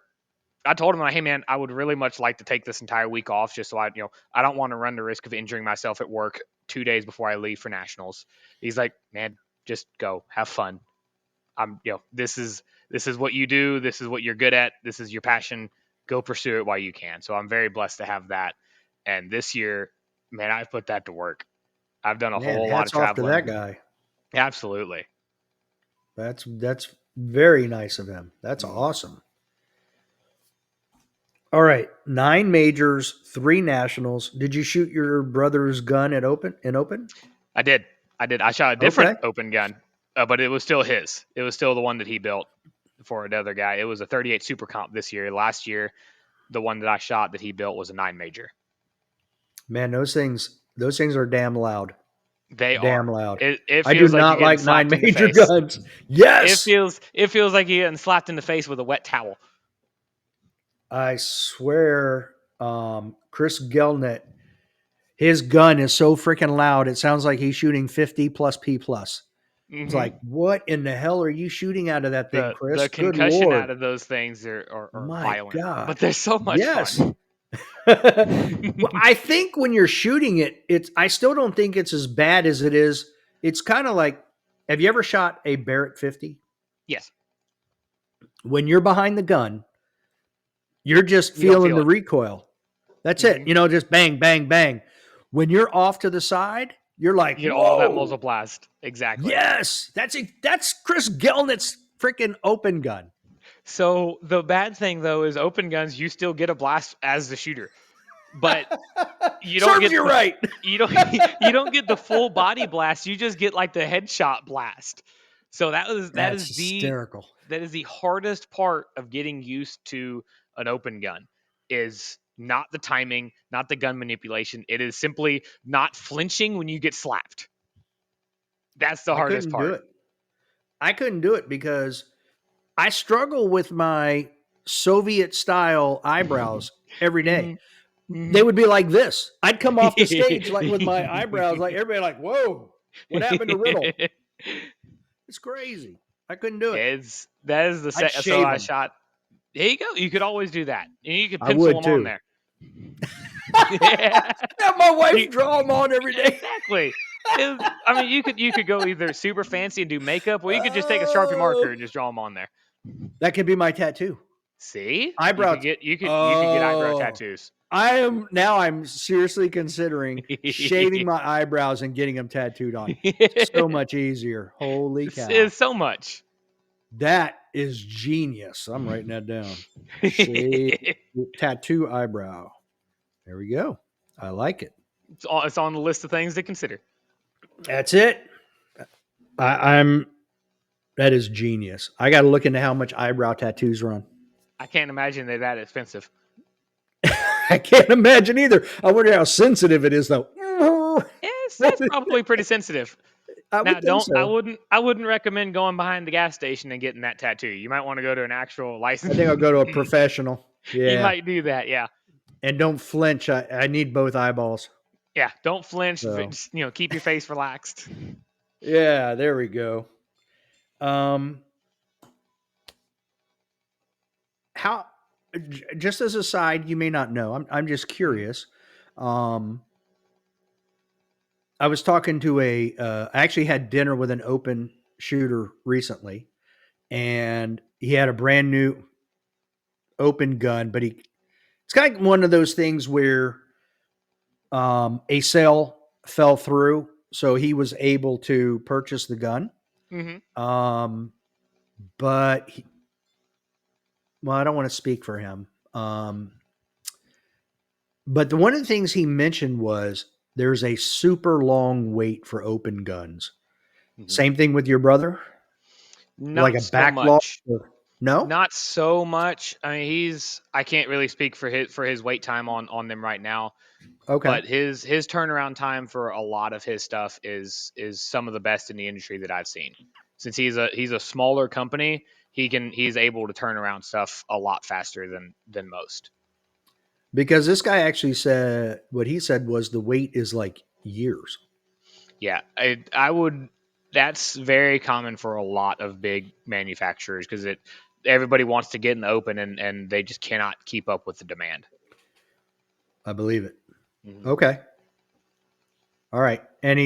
I told him, like, hey man, I would really much like to take this entire week off just so I don't want to run the risk of injuring myself at work 2 days before I leave for nationals. He's like, man, just go, have fun. This is what you do. This is what you're good at. This is your passion. Go pursue it while you can. So I'm very blessed to have that. And this year, man, I've put that to work. I've done a Man, whole lot of hats off to traveling. that guy. Absolutely. That's very nice of him. That's Mhm. awesome. All right, 9 majors, 3 nationals. Did you shoot your brother's gun at open? I did. I shot a Okay. different open gun, but it was still his. It was still the one that he built for another guy. It was a 38 Super Comp this year. Last year, the one that I shot that he built was a 9 major. Man, those things are damn loud. They Damn are. loud. It I do feels like you're not getting like 9 slapped in the major face. guns. It Yes. feels like you're getting slapped in the face with a wet towel. I swear, Chris Gelnett, his gun is so freaking loud. It sounds like he's shooting 50 plus P plus. It's Hmm. like, what in the hell are you shooting out of that thing, The Chris? Good concussion Lord. out of those things are My violent, but God. they're so much Yes. fun. Well, I think when you're shooting it, I still don't think it's as bad as it is. It's kind of like, have you ever shot a Barrett 50? Yes, When you're behind the gun, you're just you don't feeling feel the it. recoil. That's it. Hmm. Just bang, bang, bang. When you're off to the side, you're like, You get all that muzzle whoa, blast. Exactly. yes, that's Chris Gelnett's freaking open gun. So the bad thing though is open guns. You still get a blast as the shooter, but you don't Serves get you the right. you don't you don't get the full body blast. You just get like the headshot blast. So that That's is the hysterical. that is the hardest part of getting used to an open gun is not the timing, not the gun manipulation. It is simply not flinching when you get slapped. That's the I hardest couldn't do part. it. I couldn't do it because I struggle with my Soviet style eyebrows every day. Hmm. They Hmm. would be like this. I'd come off the stage like with my eyebrows, like everybody, like, whoa, what happened to Riddle? It's crazy. I couldn't do it. It's that is the I'd so shave I them. shot. There you go. You could always do that, and you could I pencil would them on too. there. Yeah, Have my wife draw them on every day. exactly. I mean, you could go either super fancy and do makeup, or you could just take a Sharpie marker Oh, and just draw them on there. that could be my tattoo. See, Eyebrows. you could get eyebrow Oh, tattoos. I'm seriously considering shaving my eyebrows and getting them tattooed on. So much easier. Holy cow. It's so much. That is genius. I'm writing that down. Shave tattoo eyebrow. There we go. I like it. It's on the list of things to consider. That's it. I'm that is genius. I got to look into how much eyebrow tattoos run. I can't imagine they're that expensive. I can't imagine either. I wonder how sensitive it is though. It's probably pretty sensitive. I Now, would think don't so. I wouldn't recommend going behind the gas station and getting that tattoo. You might want to go to an actual I license. think I'll go to a professional. You Yeah. might do that, yeah. And don't flinch. I need both eyeballs. Yeah, don't flinch. So Just, keep your face relaxed. yeah, there we go. Um how just as a side, you may not know. I'm just Mhm. curious. Um I was talking to I actually had dinner with an open shooter recently, and he had a brand new open gun, but it's kind of one of those things where a sale fell through, so he was able to purchase the gun. Mhm. Um, but well, I don't want to speak for him. But one of the things he mentioned was there's a super long wait for open guns. Mhm. Same thing with your brother, like Not a so backlog. much. No, Not so much. I mean, I can't really speak for his wait time on them right now, okay. but his turnaround time for a lot of his stuff is some of the best in the industry that I've seen. Since he's a smaller company, he's able to turn around stuff a lot faster than most. Because this guy actually said what he said was the wait is like years. Yeah, I would. That's very common for a lot of big manufacturers because everybody wants to get in the open, and they just cannot keep up with the demand. I believe it. Mm-hmm. Okay. All right. And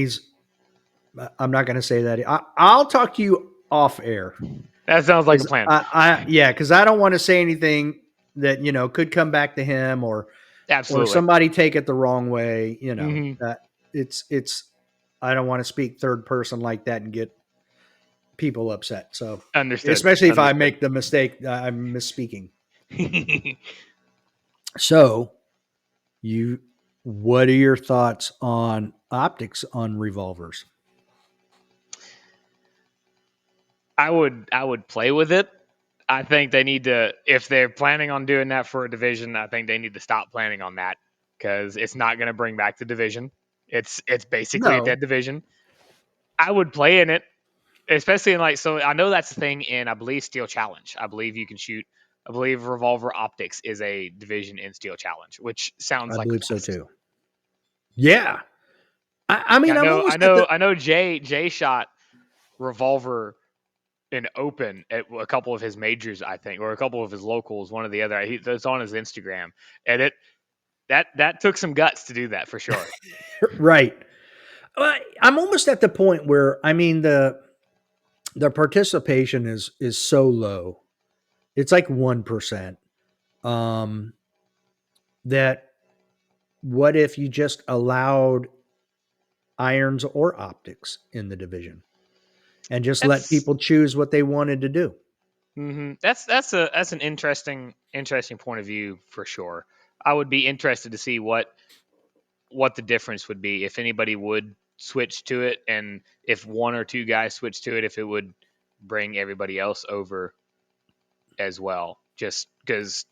I'm not going to say that. I'll talk to you off air. That sounds like a plan. Yeah, because I don't want to say anything that could come back to him or Absolutely. somebody take it the wrong way. Mm-hmm. That it's. I don't want to speak third person like that and get people upset. So Understood. especially if I make the mistake, I'm misspeaking. So what are your thoughts on optics on revolvers? I would play with it. I think they need to, if they're planning on doing that for a division, I think they need to stop planning on that because it's not going to bring back the division. It's basically a No, dead division. I would play in it, especially in like, so I know that's the thing in, I believe, Steel Challenge. I believe you can shoot. I believe Revolver Optics is a division in Steel Challenge, which sounds I like a believe so blast. too. Yeah, I mean, I I'm know, I almost at know, the I know. Jay shot Revolver in open at a couple of his majors, I think, or a couple of his locals, one or the other. It's on his Instagram, and that took some guts to do that for sure. right. I'm almost at the point where I mean the participation is so low. It's like 1%. Um, that what if you just allowed irons or optics in the division and just let That's people choose what they wanted to do? that's an interesting point of view for sure. I would be interested to see what the difference would be if anybody would switch to it, and if one or two guys switch to it, if it would bring everybody else over as well. Just because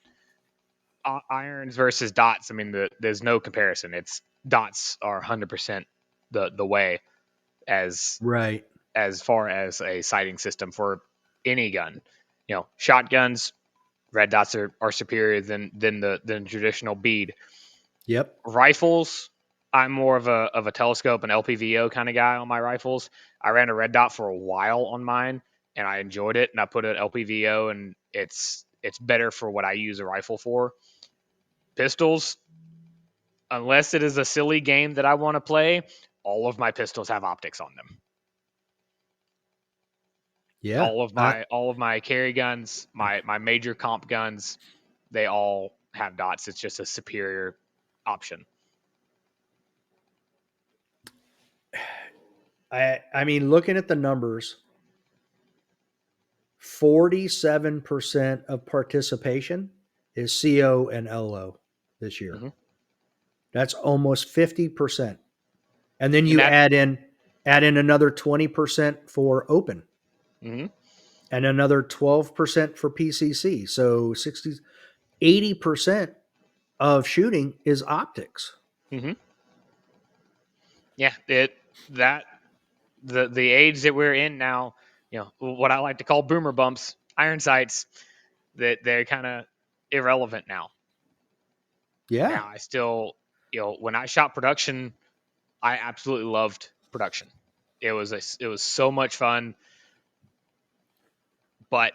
irons versus dots, I mean, there's no comparison. It's dots are 100% the way as Right. as far as a sighting system for any gun. Shotguns, red dots are superior than traditional bead. Yep. Rifles, I'm more of a telescope and LPVO kind of guy on my rifles. I ran a red dot for a while on mine, and I enjoyed it. And I put an LPVO, and it's better for what I use a rifle for. Pistols, unless it is a silly game that I want to play, all of my pistols have optics on them. Yeah. All of my carry guns, my major comp guns, they all have dots. It's just a superior option. I mean, looking at the numbers, 47% of participation is CO and LO this year. Mm-hmm. That's almost 50%. And then And you that add in another 20% for open mm-hmm. and another 12% for PCC. So 80% of shooting is optics. Mm-hmm. Yeah, that the age that we're in now, what I like to call boomer bumps, iron sights, that they're kind of irrelevant now. Yeah. Now I still, when I shot production, I absolutely loved production. It was so much fun, but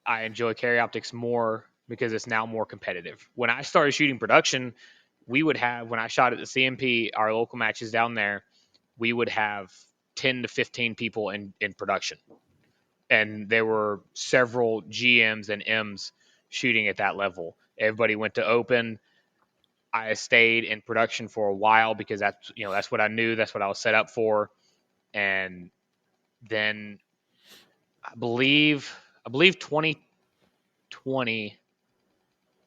I enjoy carry optics more because it's now more competitive. When I started shooting production, we would have, when I shot at the CMP, our local matches down there, we would have 10 to 15 people in production. And there were several GMs and M's shooting at that level. Everybody went to open. I stayed in production for a while because that's what I knew, that's what I was set up for. And then I believe 2020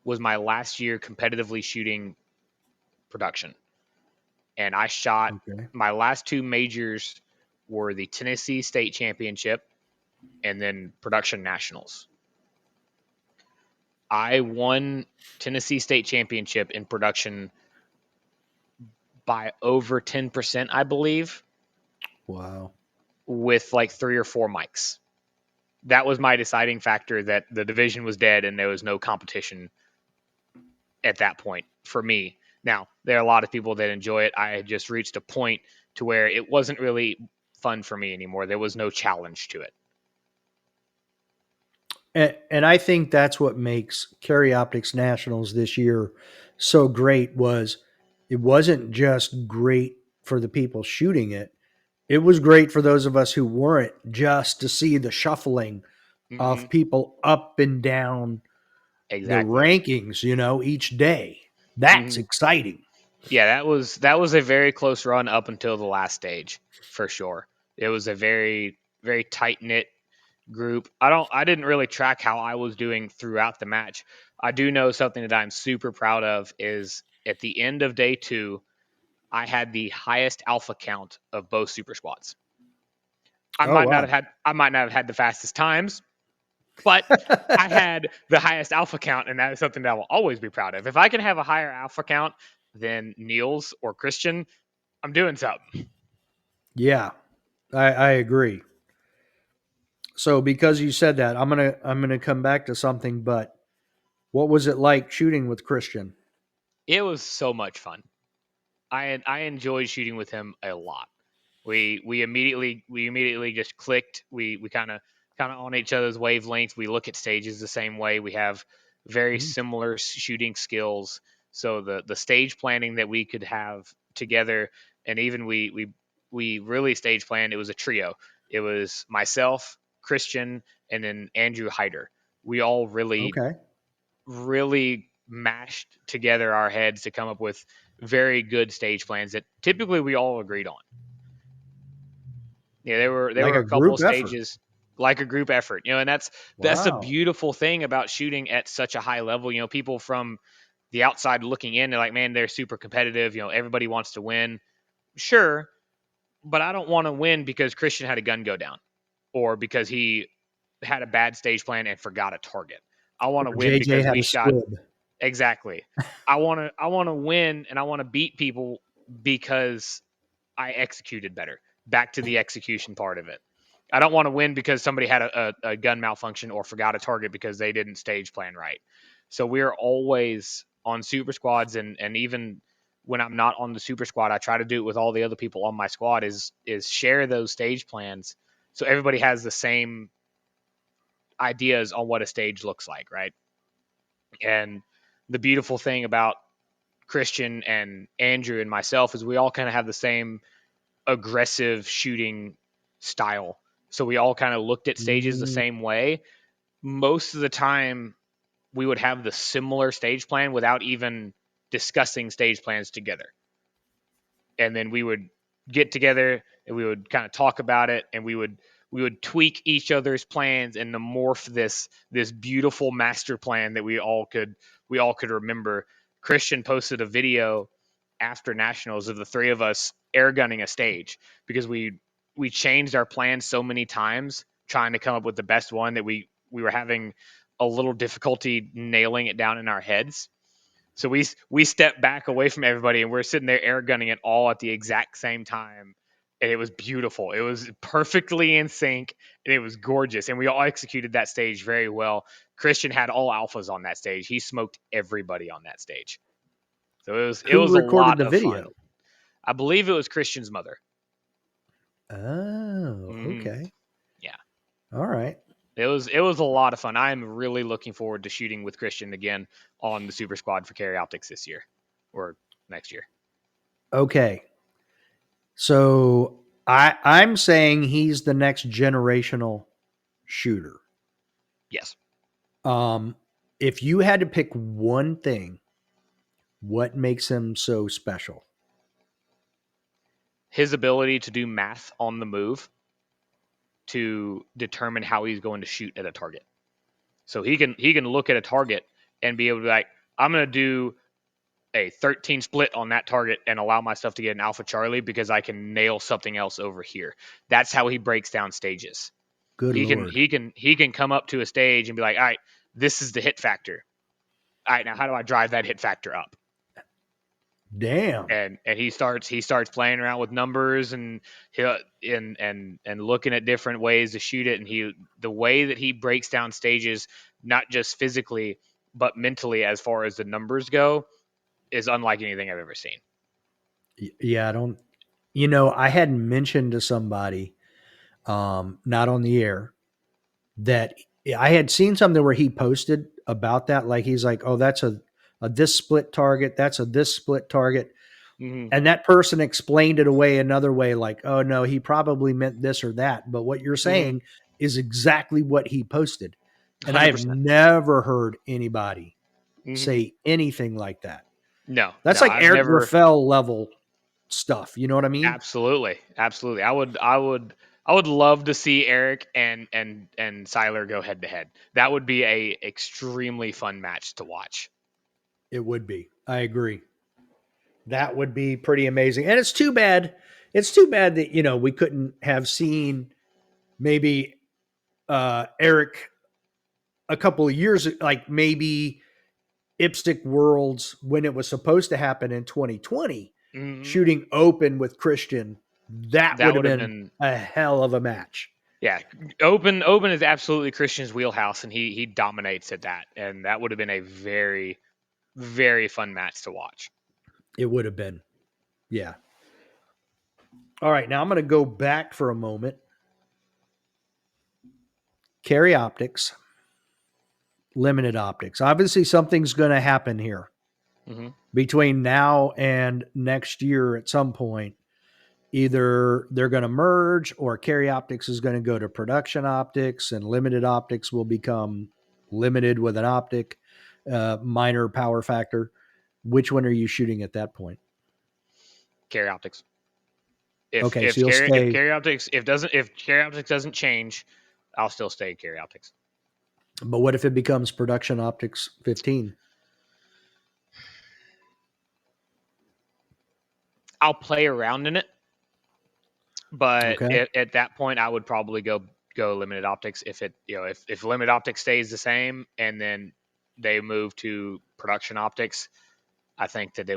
was my last year competitively shooting production. And I shot, Okay. my last two majors were the Tennessee State Championship and then Production Nationals. I won Tennessee State Championship in production by over 10%, I believe, Wow. with like 3 or 4 mics. That was my deciding factor that the division was dead and there was no competition at that point for me. Now, there are a lot of people that enjoy it. I had just reached a point to where it wasn't really fun for me anymore. There was no challenge to it. And I think that's what makes Carry Optics Nationals this year so great. Was it wasn't just great for the people shooting it. It was great for those of us who weren't, just to see the shuffling Hmm. of people up and down the Exactly. rankings, each day. That's Hmm. exciting. Yeah, that was a very close run up until the last stage, for sure. It was a very very tight knit group. I didn't really track how I was doing throughout the match. I do know something that I'm super proud of is at the end of day 2, I had the highest alpha count of both super squads. Oh, wow. I might not have had the fastest times, but I had the highest alpha count, and that is something that I will always be proud of. If I can have a higher alpha count than Niels or Christian, I'm doing something. Yeah, I agree. So because you said that, I'm gonna come back to something. But what was it like shooting with Christian? It was so much fun. I enjoyed shooting with him a lot. We immediately just clicked. We kind of on each other's wavelengths. We look at stages the same way. We have very Mm, similar shooting skills. So the stage planning that we could have together, and even we really stage planned. It was a trio. It was myself, Christian, and then Andrew Hyder. We all okay. really mashed together our heads to come up with very good stage plans that typically we all agreed on. Yeah, there Like were a a couple group of effort. stages like a group effort, and that's a Wow. beautiful thing about shooting at such a high level. People from the outside looking in, they're like, man, they're super competitive. Everybody wants to win. Sure, but I don't want to win because Christian had a gun go down or because he had a bad stage plan and forgot a target. I want to Or win JJ because had we a shot. squib. Exactly. I want to win and I want to beat people because I executed better. Back to the execution part of it. I don't want to win because somebody had a gun malfunction or forgot a target because they didn't stage plan right. So we're always on super squads, and even when I'm not on the super squad, I try to do it with all the other people on my squad is share those stage plans so everybody has the same ideas on what a stage looks like, right? And the beautiful thing about Christian and Andrew and myself is we all kind of have the same aggressive shooting style. So we all kind of looked at stages the Mm, same way. Most of the time, we would have the similar stage plan without even discussing stage plans together. And then we would get together and we would kind of talk about it, and we would tweak each other's plans and to morph this beautiful master plan that we all could remember. Christian posted a video after nationals of the three of us air gunning a stage because we changed our plans so many times trying to come up with the best one that we were having a little difficulty nailing it down in our heads. So we stepped back away from everybody and we're sitting there air gunning it all at the exact same time. And it was beautiful. It was perfectly in sync and it was gorgeous. And we all executed that stage very well. Christian had all alphas on that stage. He smoked everybody on that stage. So it who was a recorded lot the of fun. video? I believe it was Christian's mother. Oh, Hmm. okay. Yeah. All right. It was a lot of fun. I'm really looking forward to shooting with Christian again on the Super Squad for Carry Optics this year or next year. Okay. So I'm saying he's the next generational shooter. Yes. Um, if you had to pick one thing, what makes him so special? His ability to do math on the move to determine how he's going to shoot at a target. So he can look at a target and be able to be like, I'm going to do a 13 split on that target and allow myself to get an alpha Charlie because I can nail something else over here. That's how he breaks down stages. Good He can Lord. he can he can come up to a stage and be like, all right, this is the hit factor. All right, now how do I drive that hit factor up? Damn. And he starts playing around with numbers and he and looking at different ways to shoot it, and the way that he breaks down stages, not just physically but mentally as far as the numbers go, is unlike anything I've ever seen. Yeah, I don't. I hadn't mentioned to somebody, not on the air, that Yeah, I had seen something where he posted about that. Like he's like, oh, that's a this split target. That's a this split target. Hmm. And that person explained it away another way, like, oh no, he probably meant this or that. But what you're Hmm. saying is exactly what he posted. And I have 100%. never heard anybody Hmm. say anything like that. No, That's no, like I've Eric never. Raffel level stuff. You know what I mean? Absolutely, absolutely. I would love to see Eric and Siler go head to head. That would be a extremely fun match to watch. It would be. I agree. That would be pretty amazing. And it's too bad. It's too bad that, we couldn't have seen maybe Eric a couple of years, like maybe Ipstick Worlds when it was supposed to happen in 2020, Hmm. shooting open with Christian. That That would have would have been been, a hell of a match. yeah. Open is absolutely Christian's wheelhouse, and he dominates at that, and that would have been a very very fun match to watch. It would have been. Yeah. All right. Now I'm going to go back for a moment. Carry optics, limited optics. Obviously, something's going to happen here Hmm. between now and next year at some point. Either they're going to merge or carry optics is going to go to production optics and limited optics will become limited with an optic, minor power factor. Which one are you shooting at that point? Carry optics. If Okay, so if you'll carry if stay, carry optics if carry optics doesn't change, I'll still stay carry optics. but what if it becomes production optics 15? I'll play around in it, but Okay. at that point, I would probably go limited optics. If it if limited optics stays the same and then they move to production optics, I think that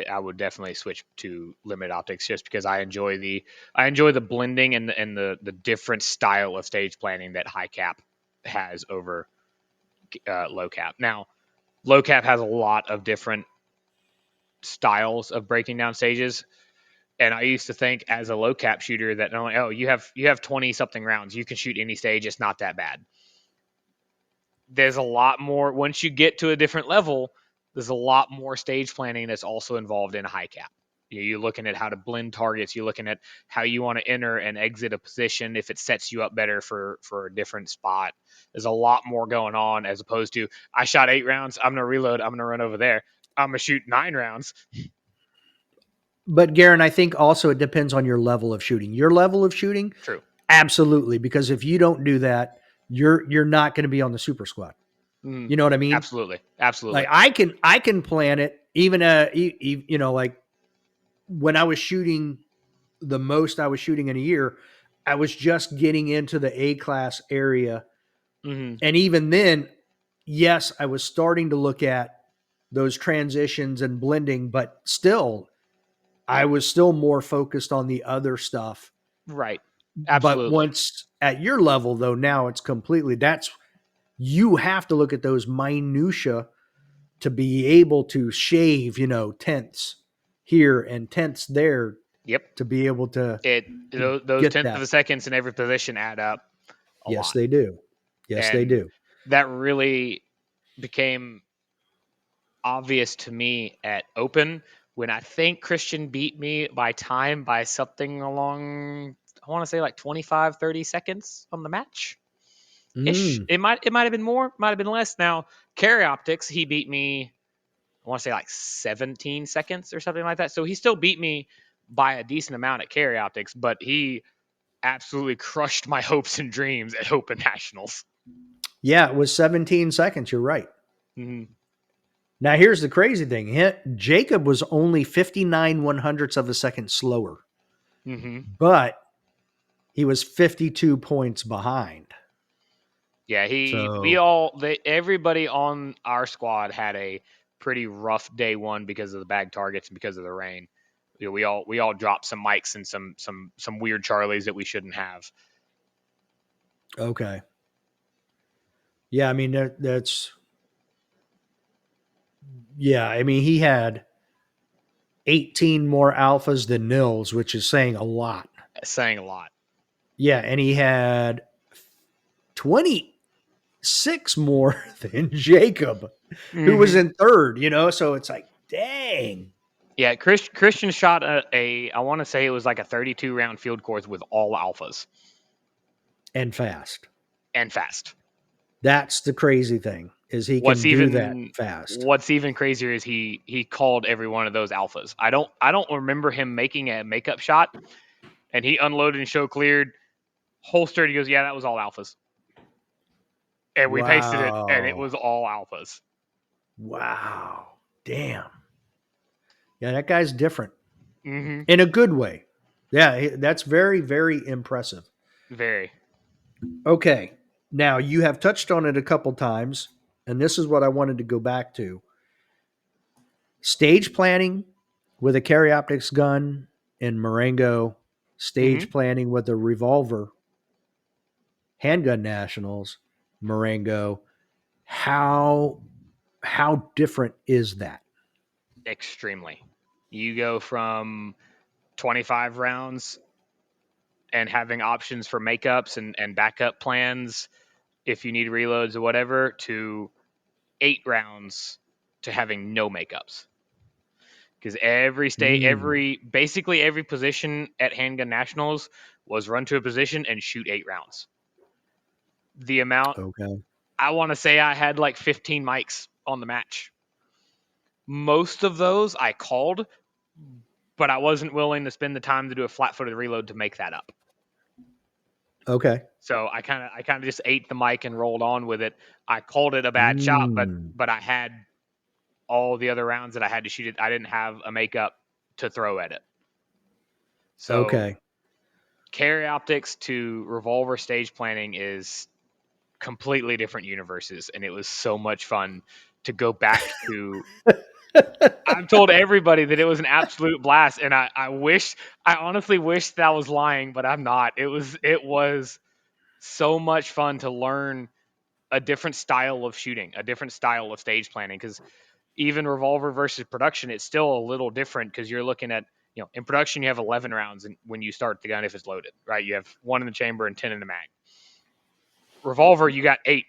I would definitely switch to limited optics just because I enjoy the blending and the different style of stage planning that high cap has over low cap. Now, low cap has a lot of different styles of breaking down stages. And I used to think as a low cap shooter that only, oh, you have 20 something rounds, you can shoot any stage, it's not that bad. There's a lot more once you get to a different level. There's a lot more stage planning that's also involved in a high cap. You're looking at how to blend targets. You're looking at how you want to enter and exit a position if it sets you up better for a different spot. There's a lot more going on as opposed to I shot 8 rounds. I'm gonna reload. I'm gonna run over there. I'm gonna shoot 9 rounds. But Garen, I think also it depends on your level of shooting. Your level of shooting, True. absolutely, because if you don't do that, you're not going to be on the super squad. Mm, You know what I mean? absolutely. Like Absolutely. I can plan it even like when I was shooting the most I was shooting in a year, I was just getting into the A class area. Hmm. And even then, yes, I was starting to look at those transitions and blending, but still, I was still more focused on the other stuff. Right. But Absolutely. once at your level, though, now it's completely that's you have to look at those minutia to be able to shave, tenths here and tenths there Yep. to be able to Those get tenths of that. a seconds in every position add up a Yes, lot, they do. Yes, they and do. that really became obvious to me at Open when I think Christian beat me by time by something along, I want to say like 25, 30 seconds on the match ish. Mm. It might have been more, might have been less. Now, carry optics, he beat me, I want to say like 17 seconds or something like that. So he still beat me by a decent amount at carry optics, but he absolutely crushed my hopes and dreams at Open Nationals. Yeah, it was 17 seconds. You're right. Hmm. Now, here's the crazy thing Jacob was only 59 one hundredths of a second slower, Hmm. but he was 52 points behind. Yeah, So, everybody on our squad had a pretty rough day one because of the bag targets and because of the rain. We all dropped some mics and some weird Charlies that we shouldn't have. okay. Yeah, I mean, yeah, I mean, he had 18 more alphas than nils, which is saying a lot. Saying a lot. Yeah, and he had 26 more than Jacob, who was Mm-hmm. in third, so it's like, dang. Yeah, Christian shot I want to say it was like a 32 round field course with all alphas And fast. and fast. That's the crazy thing, is he What's can do that even fast. what's even crazier is he called every one of those alphas. I don't remember him making a makeup shot, and he unloaded and show cleared, holstered. He goes, "Yeah, that was all alphas," and we pasted it, and it Wow. was all alphas. Wow. Damn. Yeah, that guy's different Mm-hmm. in a good way. Yeah, that's very, very impressive. Very. Okay. Now, you have touched on it a couple times, and this is what I wanted to go back to. Stage planning with a carry optics gun in Marengo, Mm-hmm. stage planning with a revolver, handgun nationals, Marengo. How different is that? Extremely. You go from 25 rounds and having options for makeups and backup plans if you need reloads or whatever to 8 rounds to having no makeups. Because every state, Mm, every basically every position at Handgun Nationals was run to a position and shoot 8 rounds. The amount okay. I want to say I had like 15 mics on the match. Most of those I called, but I wasn't willing to spend the time to do a flat-footed reload to make that up. Okay. So I kind of just ate the mic and rolled on with it. I called it a bad shot, but Mm, but I had all the other rounds that I had to shoot it. I didn't have a makeup to throw at it. So okay. carry optics to revolver stage planning is completely different universes, and it was so much fun to go back to. I've told everybody that it was an absolute blast, and I honestly wish that I was lying, but I'm not. It was so much fun to learn a different style of shooting, a different style of stage planning, because even revolver versus production, it's still a little different because you're looking at, in production you have 11 rounds and when you start the gun if it's loaded, right? You have 1 in the chamber and 10 in the mag. Revolver, you got 8.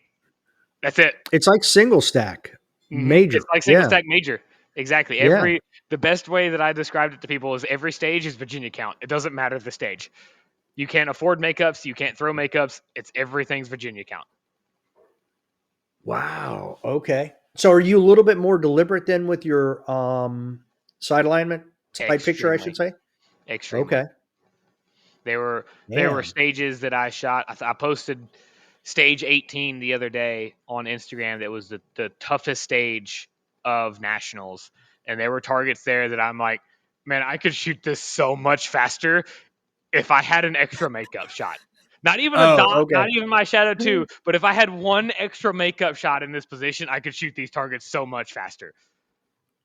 That's it. It's like single stack It's major. like single Yeah. stack major. Exactly. Yeah. The best way that I described it to people is every stage is Virginia count. It doesn't matter the stage. You can't afford makeups. You can't throw makeups. It's everything's Virginia count. Wow. Okay. So are you a little bit more deliberate then with your side alignment, side picture, I should Extremely, say? extremely. Okay. There were Man. stages that I shot. I posted stage 18 the other day on Instagram. That was the toughest stage of nationals, and there were targets there that I'm like, man, I could shoot this so much faster if I had an extra makeup shot. Not even a Oh, dot, okay. not even my shadow two, but if I had one extra makeup shot in this position, I could shoot these targets so much faster.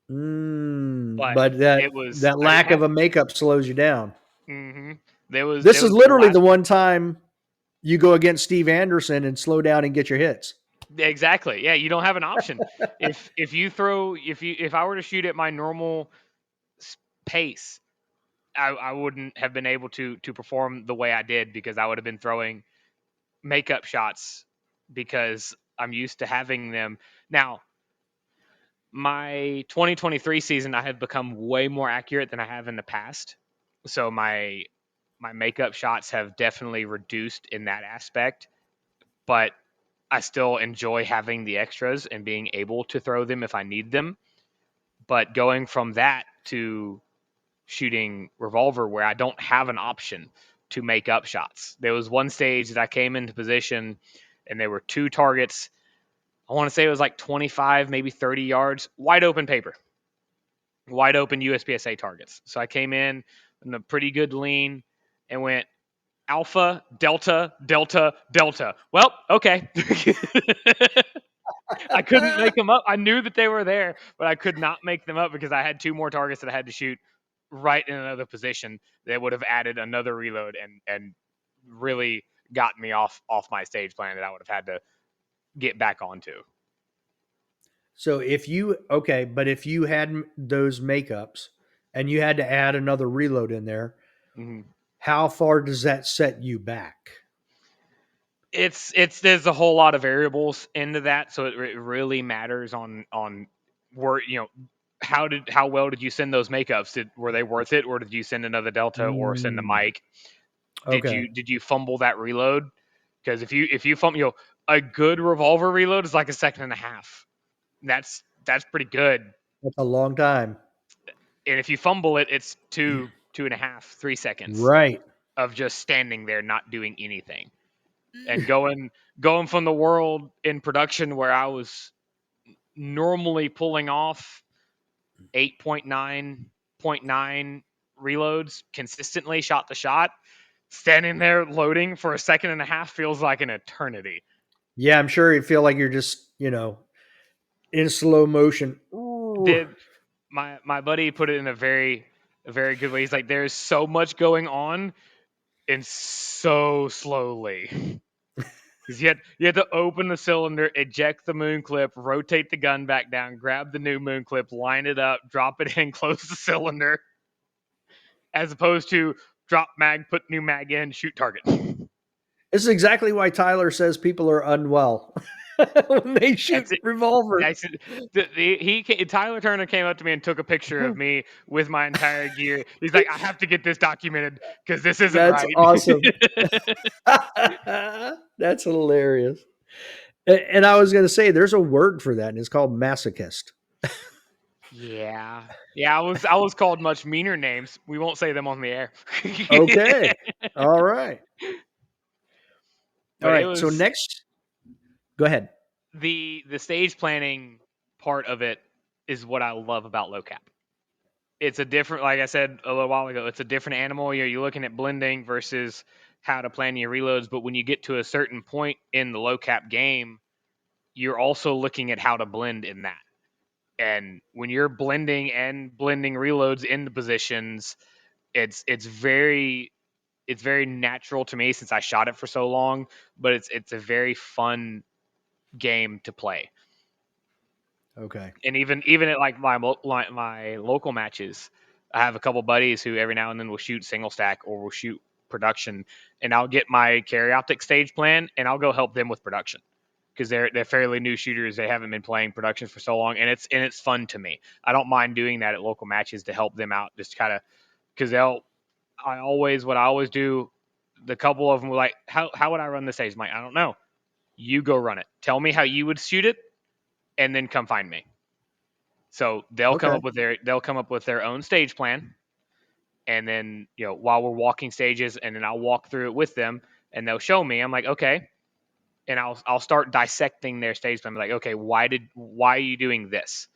But But that it was that I didn't lack have of a makeup slows you down. hmm there was This is the literally last the one time you go against Steve Anderson and slow down and get your hits. exactly. Yeah, you don't have an option. If I were to shoot at my normal pace, I wouldn't have been able to perform the way I did because I would have been throwing makeup shots because I'm used to having them. Now, my 2023 season, I have become way more accurate than I have in the past. So my makeup shots have definitely reduced in that aspect, but I still enjoy having the extras and being able to throw them if I need them. But going from that to shooting revolver where I don't have an option to make up shots. There was one stage that I came into position and there were 2 targets. I want to say it was like 25, maybe 30 yards, wide open paper, wide open USPSA targets. So I came in a pretty good lean and went alpha, delta, delta, delta. Well, okay. I couldn't make them up. I knew that they were there, but I could not make them up because I had 2 more targets that I had to shoot right in another position that would have added another reload and really got me off my stage plan that I would have had to get back onto. So but if you had those makeups and you had to add another reload in there, Mm-hmm. how far does that set you back? it's there's a whole lot of variables into that, so it really matters on where how well did you send those makeups? Were they worth it, or did you send another delta or send the Mm, mic? okay. Did you fumble that reload? Because if you fumble, a good revolver reload is like a second and a half. That's pretty good. That's a long time. And if you fumble it, it's 2.5, 3 seconds Right. of just standing there not doing anything. And going from the world in production where I was normally pulling off 8.9 reloads consistently shot to shot, standing there loading for a second and a half feels like an eternity. Yeah, I'm sure you feel like you're just, in slow motion. Ooh. Did my buddy put it in a very good way. He's like, there's so much going on and so slowly. Because you had to open the cylinder, eject the moon clip, rotate the gun back down, grab the new moon clip, line it up, drop it in, close the cylinder, as opposed to drop mag, put new mag in, shoot target. This is exactly why Tyler says people are unwell when they shoot That's it. revolver. That's it. Tyler Turner came up to me and took a picture of me with my entire gear. He's like, I have to get this documented because this isn't That's right. awesome. That's hilarious. And I was going to say, there's a word for that, and it's called masochist. Yeah. Yeah, I was called much meaner names. We won't say them on the air. Okay. All right. All But it right. So was next, go ahead. the stage planning part of it is what I love about low cap. It's a different, like I said a little while ago, it's a different animal. You're looking at blending versus how to plan your reloads. But when you get to a certain point in the low cap game, you're also looking at how to blend in that. And when you're blending reloads into positions, it's very natural to me since I shot it for so long. But it's a very fun game to play. Okay. And even at like my local matches, I have a couple buddies who every now and then will shoot single stack or will shoot production, and I'll get my carry optic stage plan and I'll go help them with production because they're fairly new shooters. They haven't been playing production for so long, and it's fun to me. I don't mind doing that at local matches to help them out, just kind of because what I always do. The couple of them were like, how would I run this stage? I'm like, I don't know. You go run it. Tell me how you would shoot it, and then come find me. So Okay. they'll come up with their own stage plan, and then while we're walking stages, and then I'll walk through it with them, and they'll show me. I'm like, okay, and I'll start dissecting their stage plan. I'm like, okay, why are you doing this?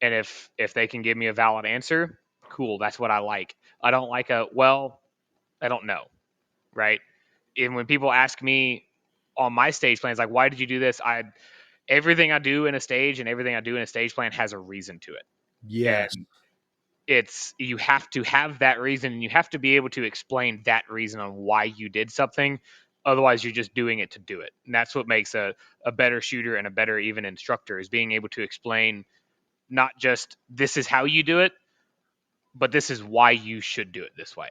And if they can give me a valid answer, cool, that's what I like. I don't like I don't know, right? And when people ask me on my stage plans, like, why did you do this? Everything I do in a stage and everything I do in a stage plan has a reason to it. Yes. And you have to have that reason and you have to be able to explain that reason on why you did something. Otherwise you're just doing it to do it. And that's what makes a better shooter and a better even instructor, is being able to explain not just this is how you do it, but this is why you should do it this way.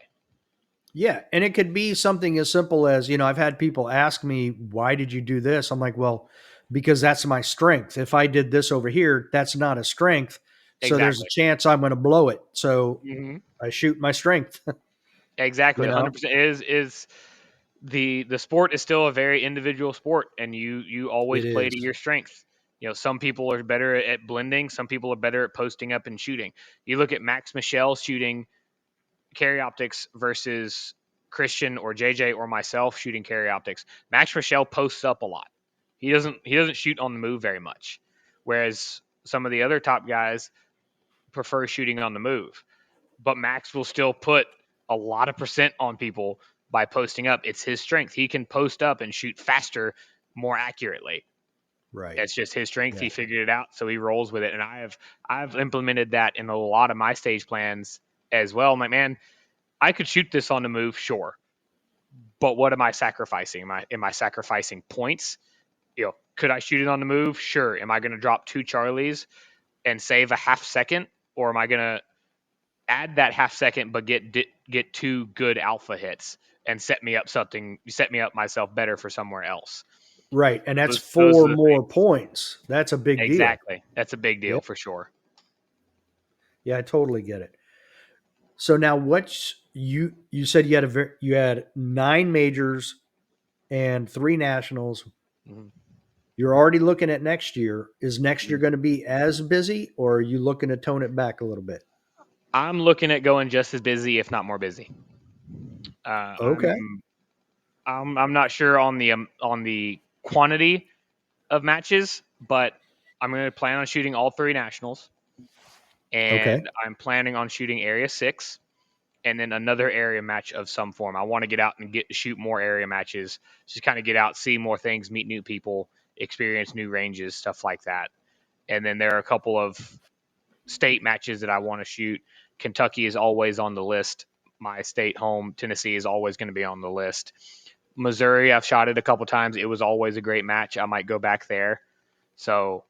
Yeah. And it could be something as simple as, I've had people ask me, why did you do this? I'm like, well, because that's my strength. If I did this over here, that's not a strength. So there's a Exactly. chance I'm going to blow it. So Hmm. I shoot my strength, Exactly. you know? 100% is the sport is still a very individual sport, and you always It play is. to your strengths. Some people are better at blending, some people are better at posting up and shooting. You look at Max Michel shooting carry optics versus Christian or JJ or myself shooting carry optics. Max Michel posts up a lot. He doesn't shoot on the move very much, whereas some of the other top guys prefer shooting on the move. But Max will still put a lot of percent on people by posting up. It's his strength. He can post up and shoot faster, more accurately. Right. That's just his strength. Yeah. He figured it out, so he rolls with it. And I've implemented that in a lot of my stage plans as well. I'm like, man, I could shoot this on the move, sure, but what am I sacrificing? Am I sacrificing points? Could I shoot it on the move? Sure. Am I going to drop two Charlies and save a half second, or am I going to add that half second but get two good alpha hits and set me up myself better for somewhere else. Right. And that's Those are 4 the more things. points. That's a big deal. Exactly. That's a big Yeah. deal for sure. Yeah, I totally get it. So now what's you said you had 9 majors and 3 nationals. Mhm. You're already looking at next year. Is next year Mhm. going to be as busy, or are you looking to tone it back a little bit? I'm looking at going just as busy, if not more busy. Uh, Okay. I'm I'm not sure on the quantity of matches, but I'm going to plan on shooting all 3 nationals, Okay. and I'm planning on shooting Area 6 and then another area match of some form. I want to get out and shoot more area matches, just kind of get out, see more things, meet new people, experience new ranges, stuff like that. And then there are a couple of state matches that I want to shoot. Kentucky is always on the list. My state home, Tennessee, is always going to be on the list. Missouri, I've shot it a couple times. It was always a great match. I might go back there. So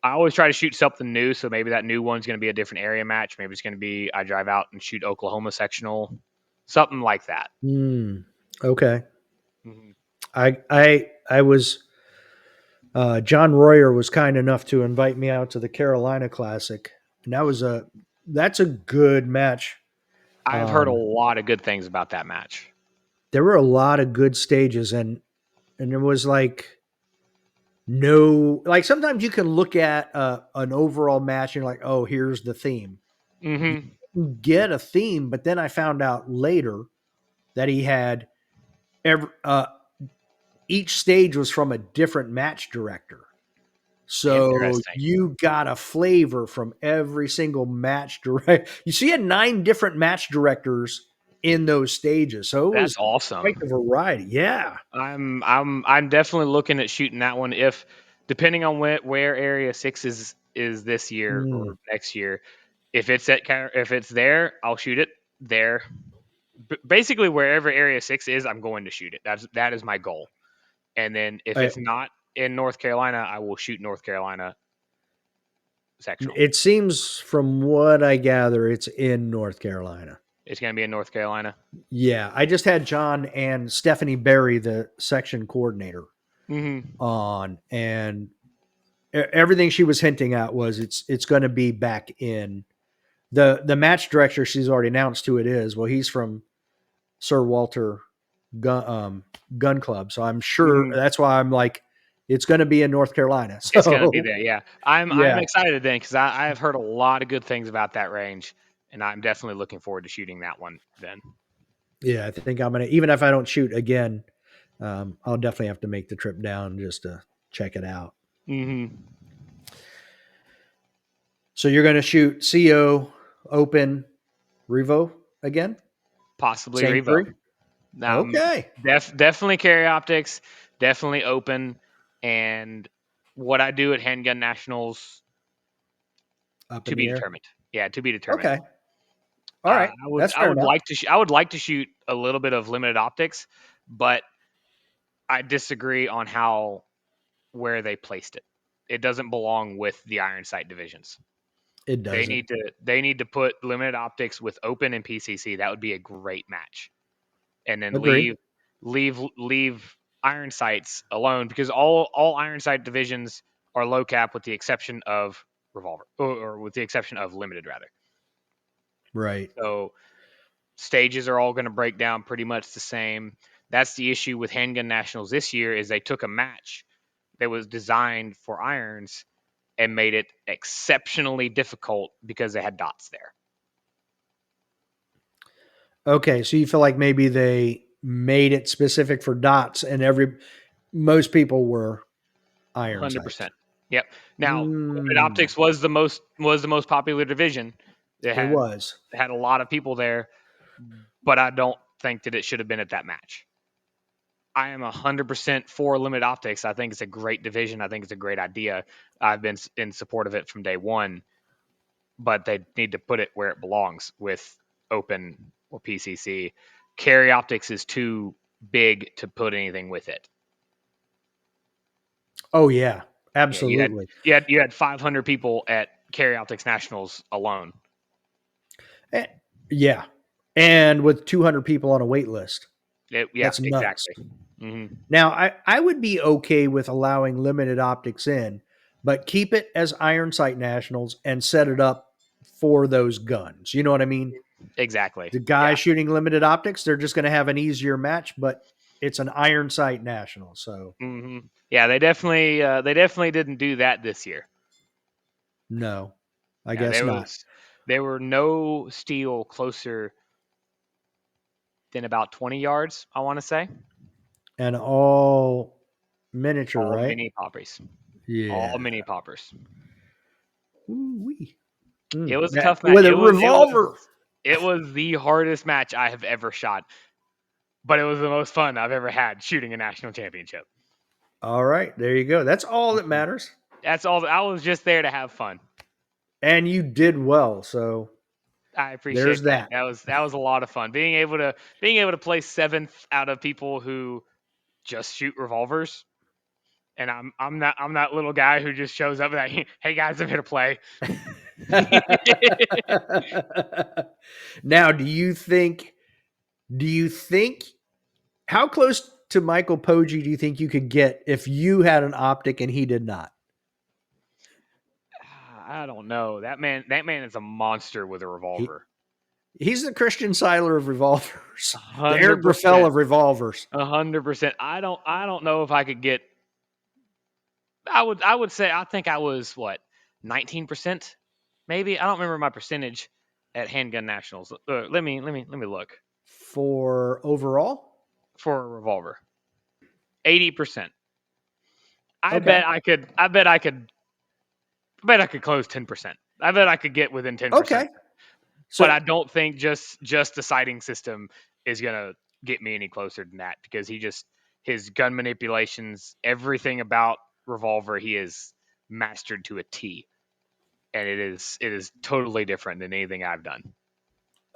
I always try to shoot something new. So maybe that new one's going to be a different area match. Maybe it's going to be I drive out and shoot Oklahoma sectional, something like that. Okay. Mm-hmm. I was John Royer was kind enough to invite me out to the Carolina Classic, and that's a good match. I've heard a Um, lot of good things about that match. there were a lot of good stages, and it was like no, like sometimes you can look at an overall match and you're like, oh, here's the theme. You Mm-hmm. can get a theme, but then I found out later that he had every each stage was from a different match director. So Interesting. you got a flavor from every single match direct. You see, had 9 different match directors in those stages, so it That's was quite awesome. the variety. Yeah. I'm definitely looking at shooting that one if depending on where Area 6 is this year Mm. or next year. If it's there, I'll shoot it there. Basically, wherever Area 6 is, I'm going to shoot it. That is my goal. And then if I- it's not in North Carolina, I will shoot North Carolina sectional. It seems, from what I gather, it's in North Carolina. It's going to be in North Carolina. Yeah, I just had John and Stephanie Berry, the section coordinator, Mm-hmm. on, and everything she was hinting at was it's going to be back in the match director. She's already announced who it is. Well, he's from Sir Walter Gun Club, so I'm sure Mm-hmm. that's why I'm like, it's going to be in North Carolina. It's going to be So there. Yeah, I'm yeah, excited then because I have heard a lot of good things about that range, and I'm definitely looking forward to shooting that one then. yeah, I think I'm gonna, even if I don't shoot again, I'll definitely have to make the trip down just to check it out. Mm-hmm. So you're going to shoot CO, Open, Revo again? Possibly Same Revo. 3? Um, Okay. definitely carry optics, definitely open, and what I do at Handgun Nationals Up in to the be air. determined. Yeah, to be determined. Okay. All right. That's I fair would enough. like to I would like to shoot a little bit of limited optics, but I disagree on how where they placed it. It doesn't belong with the iron sight divisions. It doesn't. They need to put limited optics with open and PCC. That would be a great match. And then Agree. leave iron sights alone because all iron sight divisions are low cap with the exception of revolver or with the exception of limited rather. Right. So stages are all going to break down pretty much the same. That's the issue with Handgun Nationals this year is they took a match that was designed for irons and made it exceptionally difficult because they had dots there. Okay. So you feel like maybe they made it specific for dots and most people were iron sights. 100%. Yep. Now, limited Mm, optics was the most popular division. It it was. had a lot of people there, but I don't think that it should have been at that match. I am 100% for limited optics. I think it's a great division. I think it's a great idea. I've been in support of it from day one, but they need to put it where it belongs with open or PCC. Carry optics is too big to put anything with it. Oh yeah. Yeah, Absolutely. you had 500 people at Carry Optics Nationals alone. Eh, yeah. And with 200 people on a wait list. Yeah, That's nuts. exactly. Hmm. Now, I would be okay with allowing limited optics in, but keep it as iron sight nationals and set it up for those guns. You know what I mean? Exactly. The Yeah. guys shooting limited optics, they're just going to have an easier match, but it's an iron sight national. So, Hmm. Yeah, they definitely didn't do that this year. no, I Yeah, guess not. there were no steel closer than about 20 yards, I want to say. And all miniature, All right? mini poppers. All Yeah. mini poppers. Ooh-wee. It was a That tough match. with a It was it revolver. was it was the hardest match I have ever shot, but it was the most fun I've ever had shooting a national championship. All right, there you go. That's all that matters. That's all. I was just there to have fun. And you did well. So I there's appreciate that. that. That was a lot of fun. Being able to play seventh out of people who just shoot revolvers, and I'm that little guy who just shows up and like, hey guys, I'm here to play. Now, do you think how close to Michael Poggi do you think you could get if you had an optic and he did not? I don't know. That man is a monster with a He revolver. he's the Christian Seiler of revolvers, the Eric hundred Grafel percent. of revolvers. 100%. I don't know if I could get. I would say I think I was what 19%, maybe. I don't remember my percentage at Handgun Nationals. Let me look For overall? for a revolver. 80%. I Okay. bet I could. I bet I could. I bet I could close 10%. I bet I could get within 10%. Okay. But So I don't think just the sighting system is gonna get me any closer than that because his gun manipulations, everything about revolver, he is mastered to a T, and it is totally different than anything I've done.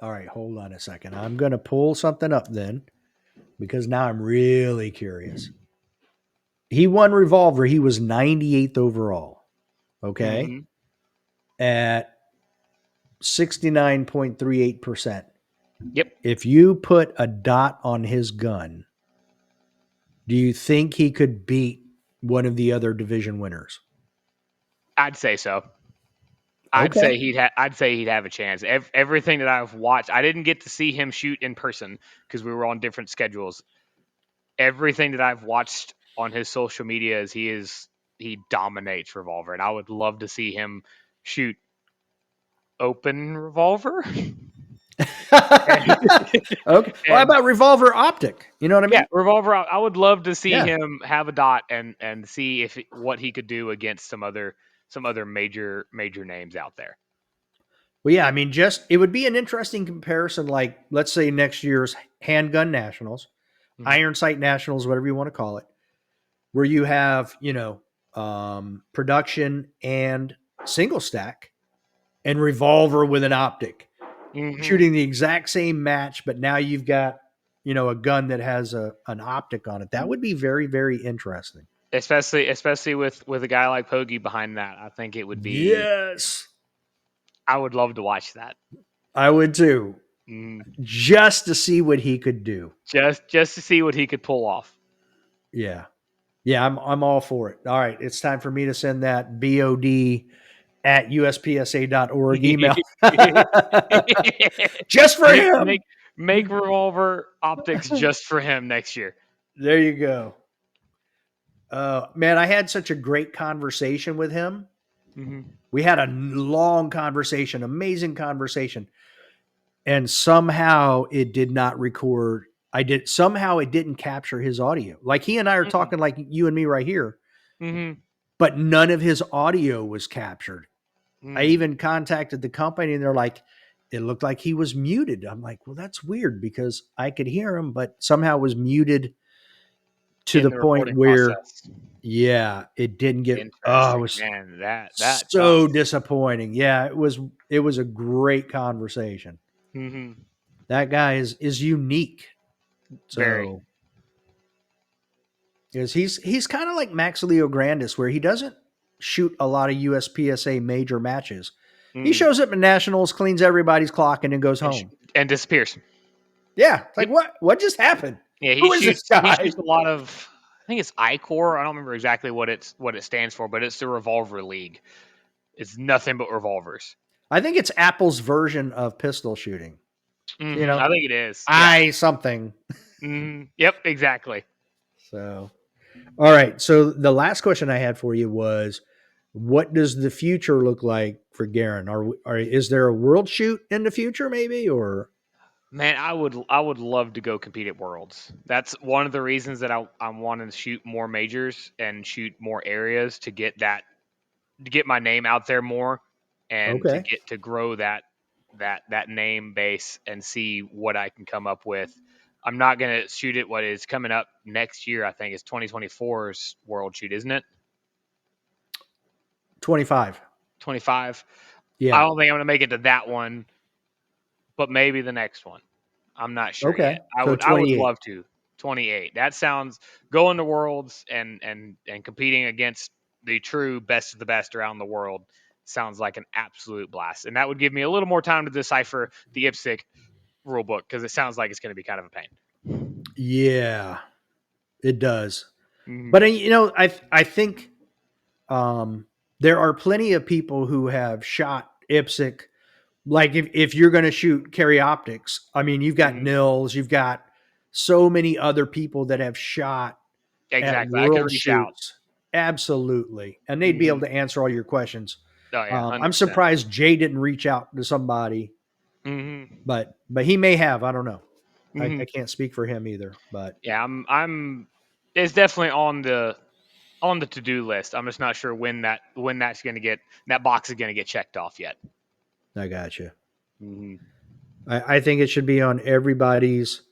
all right, hold on a second. I'm going to pull something up then because now I'm really curious. He won revolver. He was 98th overall. Okay. Hmm. At 69.38%. Yep, If you put a dot on his gun, do you think he could beat one of the other division winners? I'd say so. Okay. I'd say he'd have a chance. Everything that I've watched, I didn't get to see him shoot in person because we were on different schedules. Everything that I've watched on his social media he dominates revolver, and I would love to see him shoot open revolver. Okay. Well, how And about revolver optic? You know what I yeah, mean? revolver. I would love to see Yeah. him have a dot and see if what he could do against some other major names out there. Well, yeah. I mean, just it would be an interesting comparison. Like, let's say next year's handgun nationals, Mhm. iron sight nationals, whatever you want to call it, where you have, production and single stack and revolver with an optic Mhm. shooting the exact same match, but now you've got, a gun that has an optic on it. That would be very, very interesting. Especially with a guy like Poggi behind that, I think it would be. Yes, I would love to watch that. I would too, Mm. just to see what he could do. Just to see what he could pull off. Yeah. Yeah, I'm all for it. All right, it's time for me to send that BOD@uspsa.org email. Just for make him. make make revolver optics just for him next year. There you go. Man, I had such a great conversation with him. Hmm. We had a long conversation, amazing conversation. And somehow it did not record. Somehow it didn't capture his audio. Like he and I are talking like you and me right here, Hmm. but none of his audio was captured. I Mm. even contacted the company and they're like, it looked like he was muted. I'm like, well, that's weird because I could hear him, but somehow was muted to In the the point recording where, process. yeah, it didn't get, it Interesting, was man. That so sucks. disappointing. Yeah, it was a great conversation. Hmm. That guy is unique. Very. So is he's kind of like Max Leo Grandis, where he doesn't shoot a lot of USPSA major matches. He Mm. shows up in nationals, cleans everybody's clock, and then goes And, home. and disappears. Yeah, it's like Yep. what just happened? Yeah, Who is this he guy? shoots a lot of. I think it's I-Core. I don't remember exactly what it stands for, but it's the Revolver League. It's nothing but revolvers. I think it's Apple's version of pistol shooting. You know, I think it is. Yeah. something. Yep. Exactly. So, all right. So the last question I had for you was, what does the future look like for Garran? Is there a world shoot in the future, maybe, or? Man, I would love to go compete at Worlds. That's one of the reasons that I'm wanting to shoot more majors and shoot more areas to get my name out there more and to Okay. get to grow that name base and see what I can come up with. I'm not gonna shoot it what is coming up next year. I think it's 2024's World Shoot, isn't it? 25. 25. I Yeah. don't think I'm gonna make it to that one, but maybe the next one. I'm not sure Okay. yet. So I would 28. love to. 28. That sounds going to worlds and competing against the true best of the best around the world sounds like an absolute blast. And that would give me a little more time to decipher the IPSC rule book because it sounds like it's going to be kind of a pain. Yeah, it does. Mm-hmm. But I think there are plenty of people who have shot IPSC. Like if you're going to shoot carry optics, I mean, you've got Mm-hmm. Nils, you've got so many other people that have shot at Exactly. I could world reach out. shoots. Absolutely. And they'd be Mm-hmm. able to answer all your questions. Oh yeah, I'm 100%. surprised Jay didn't reach out to somebody, Mm-hmm. but he may have. I don't know. Mm-hmm. I can't speak for him either. But Yeah, I'm. It's definitely on the to-do list. I'm just not sure when that's going to get that box is going to get checked off yet. I got you. Mm-hmm. I think it should be on everybody's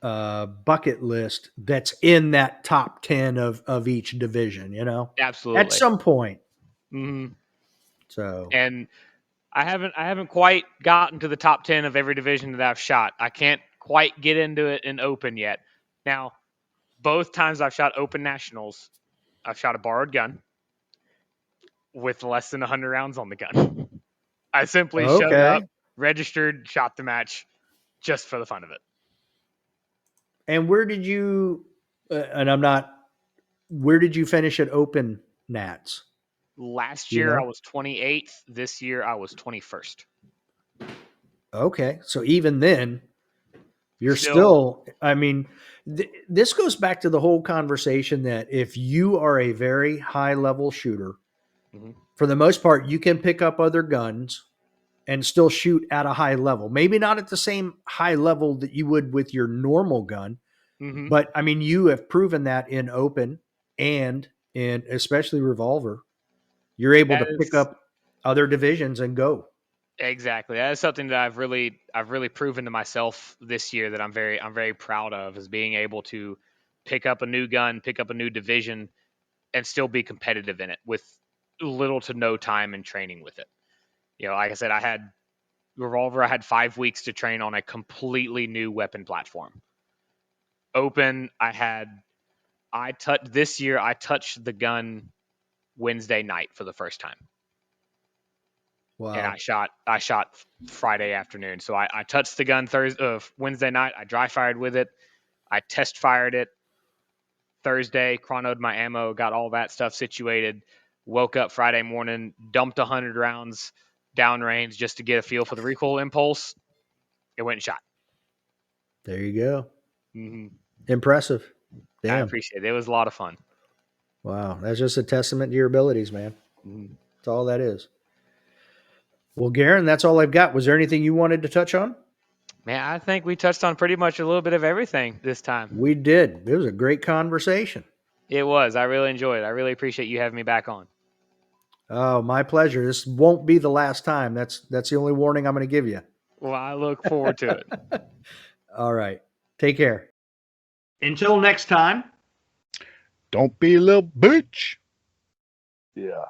bucket list that's in that top 10 of each division, at Absolutely. some point. Mm-hmm. So, And I haven't quite gotten to the top 10 of every division that I've shot. I can't quite get into it in open yet. Now, both times I've shot open nationals, I've shot a borrowed gun with less than 100 rounds on the gun. I simply showed up, okay. registered, shot the match just for the fun of it. And where did you, where did you finish at open nats? Last Do you year I know? was 28th. This year I was 21st. Okay. So even then, you're Still, still, I mean, this goes back to the whole conversation that if you are a very high level shooter, mm-hmm, for the most part, you can pick up other guns and still shoot at a high level. Maybe not at the same high level that you would with your normal gun, mm-hmm. but I mean, you have proven that in open and in especially revolver, you're able That to pick is up other divisions and go. exactly. That is something that I've really proven to myself this year that I'm very proud of is being able to pick up a new gun, pick up a new division, and still be competitive in it with little to no time and training with it. Like I said, I had revolver. I had 5 weeks to train on a completely new weapon platform. Open, I touched this year. I touched the gun Wednesday night for the first time, and Wow. I shot Friday afternoon. So I touched the gun Thursday, Wednesday night. I dry fired with it. I test fired it Thursday. Chronoed my ammo. Got all that stuff situated. Woke up Friday morning. Dumped 100 rounds downrange just to get a feel for the recoil impulse. It went and shot. There you go. Mm-hmm. Impressive. I Damn. appreciate it. It was a lot of fun. Wow. That's just a testament to your abilities, man. Mm-hmm. That's all that is. Well, Garran, that's all I've got. Was there anything you wanted to touch on? Man, I think we touched on pretty much a little bit of everything this time. We did. It was a great conversation. It was. I really enjoyed it. I really appreciate you having me back on. Oh, my pleasure. This won't be the last time. That's the only warning I'm going to give you. Well, I look forward to it. All right. Take care. Until next time. Don't be a little bitch. Yeah.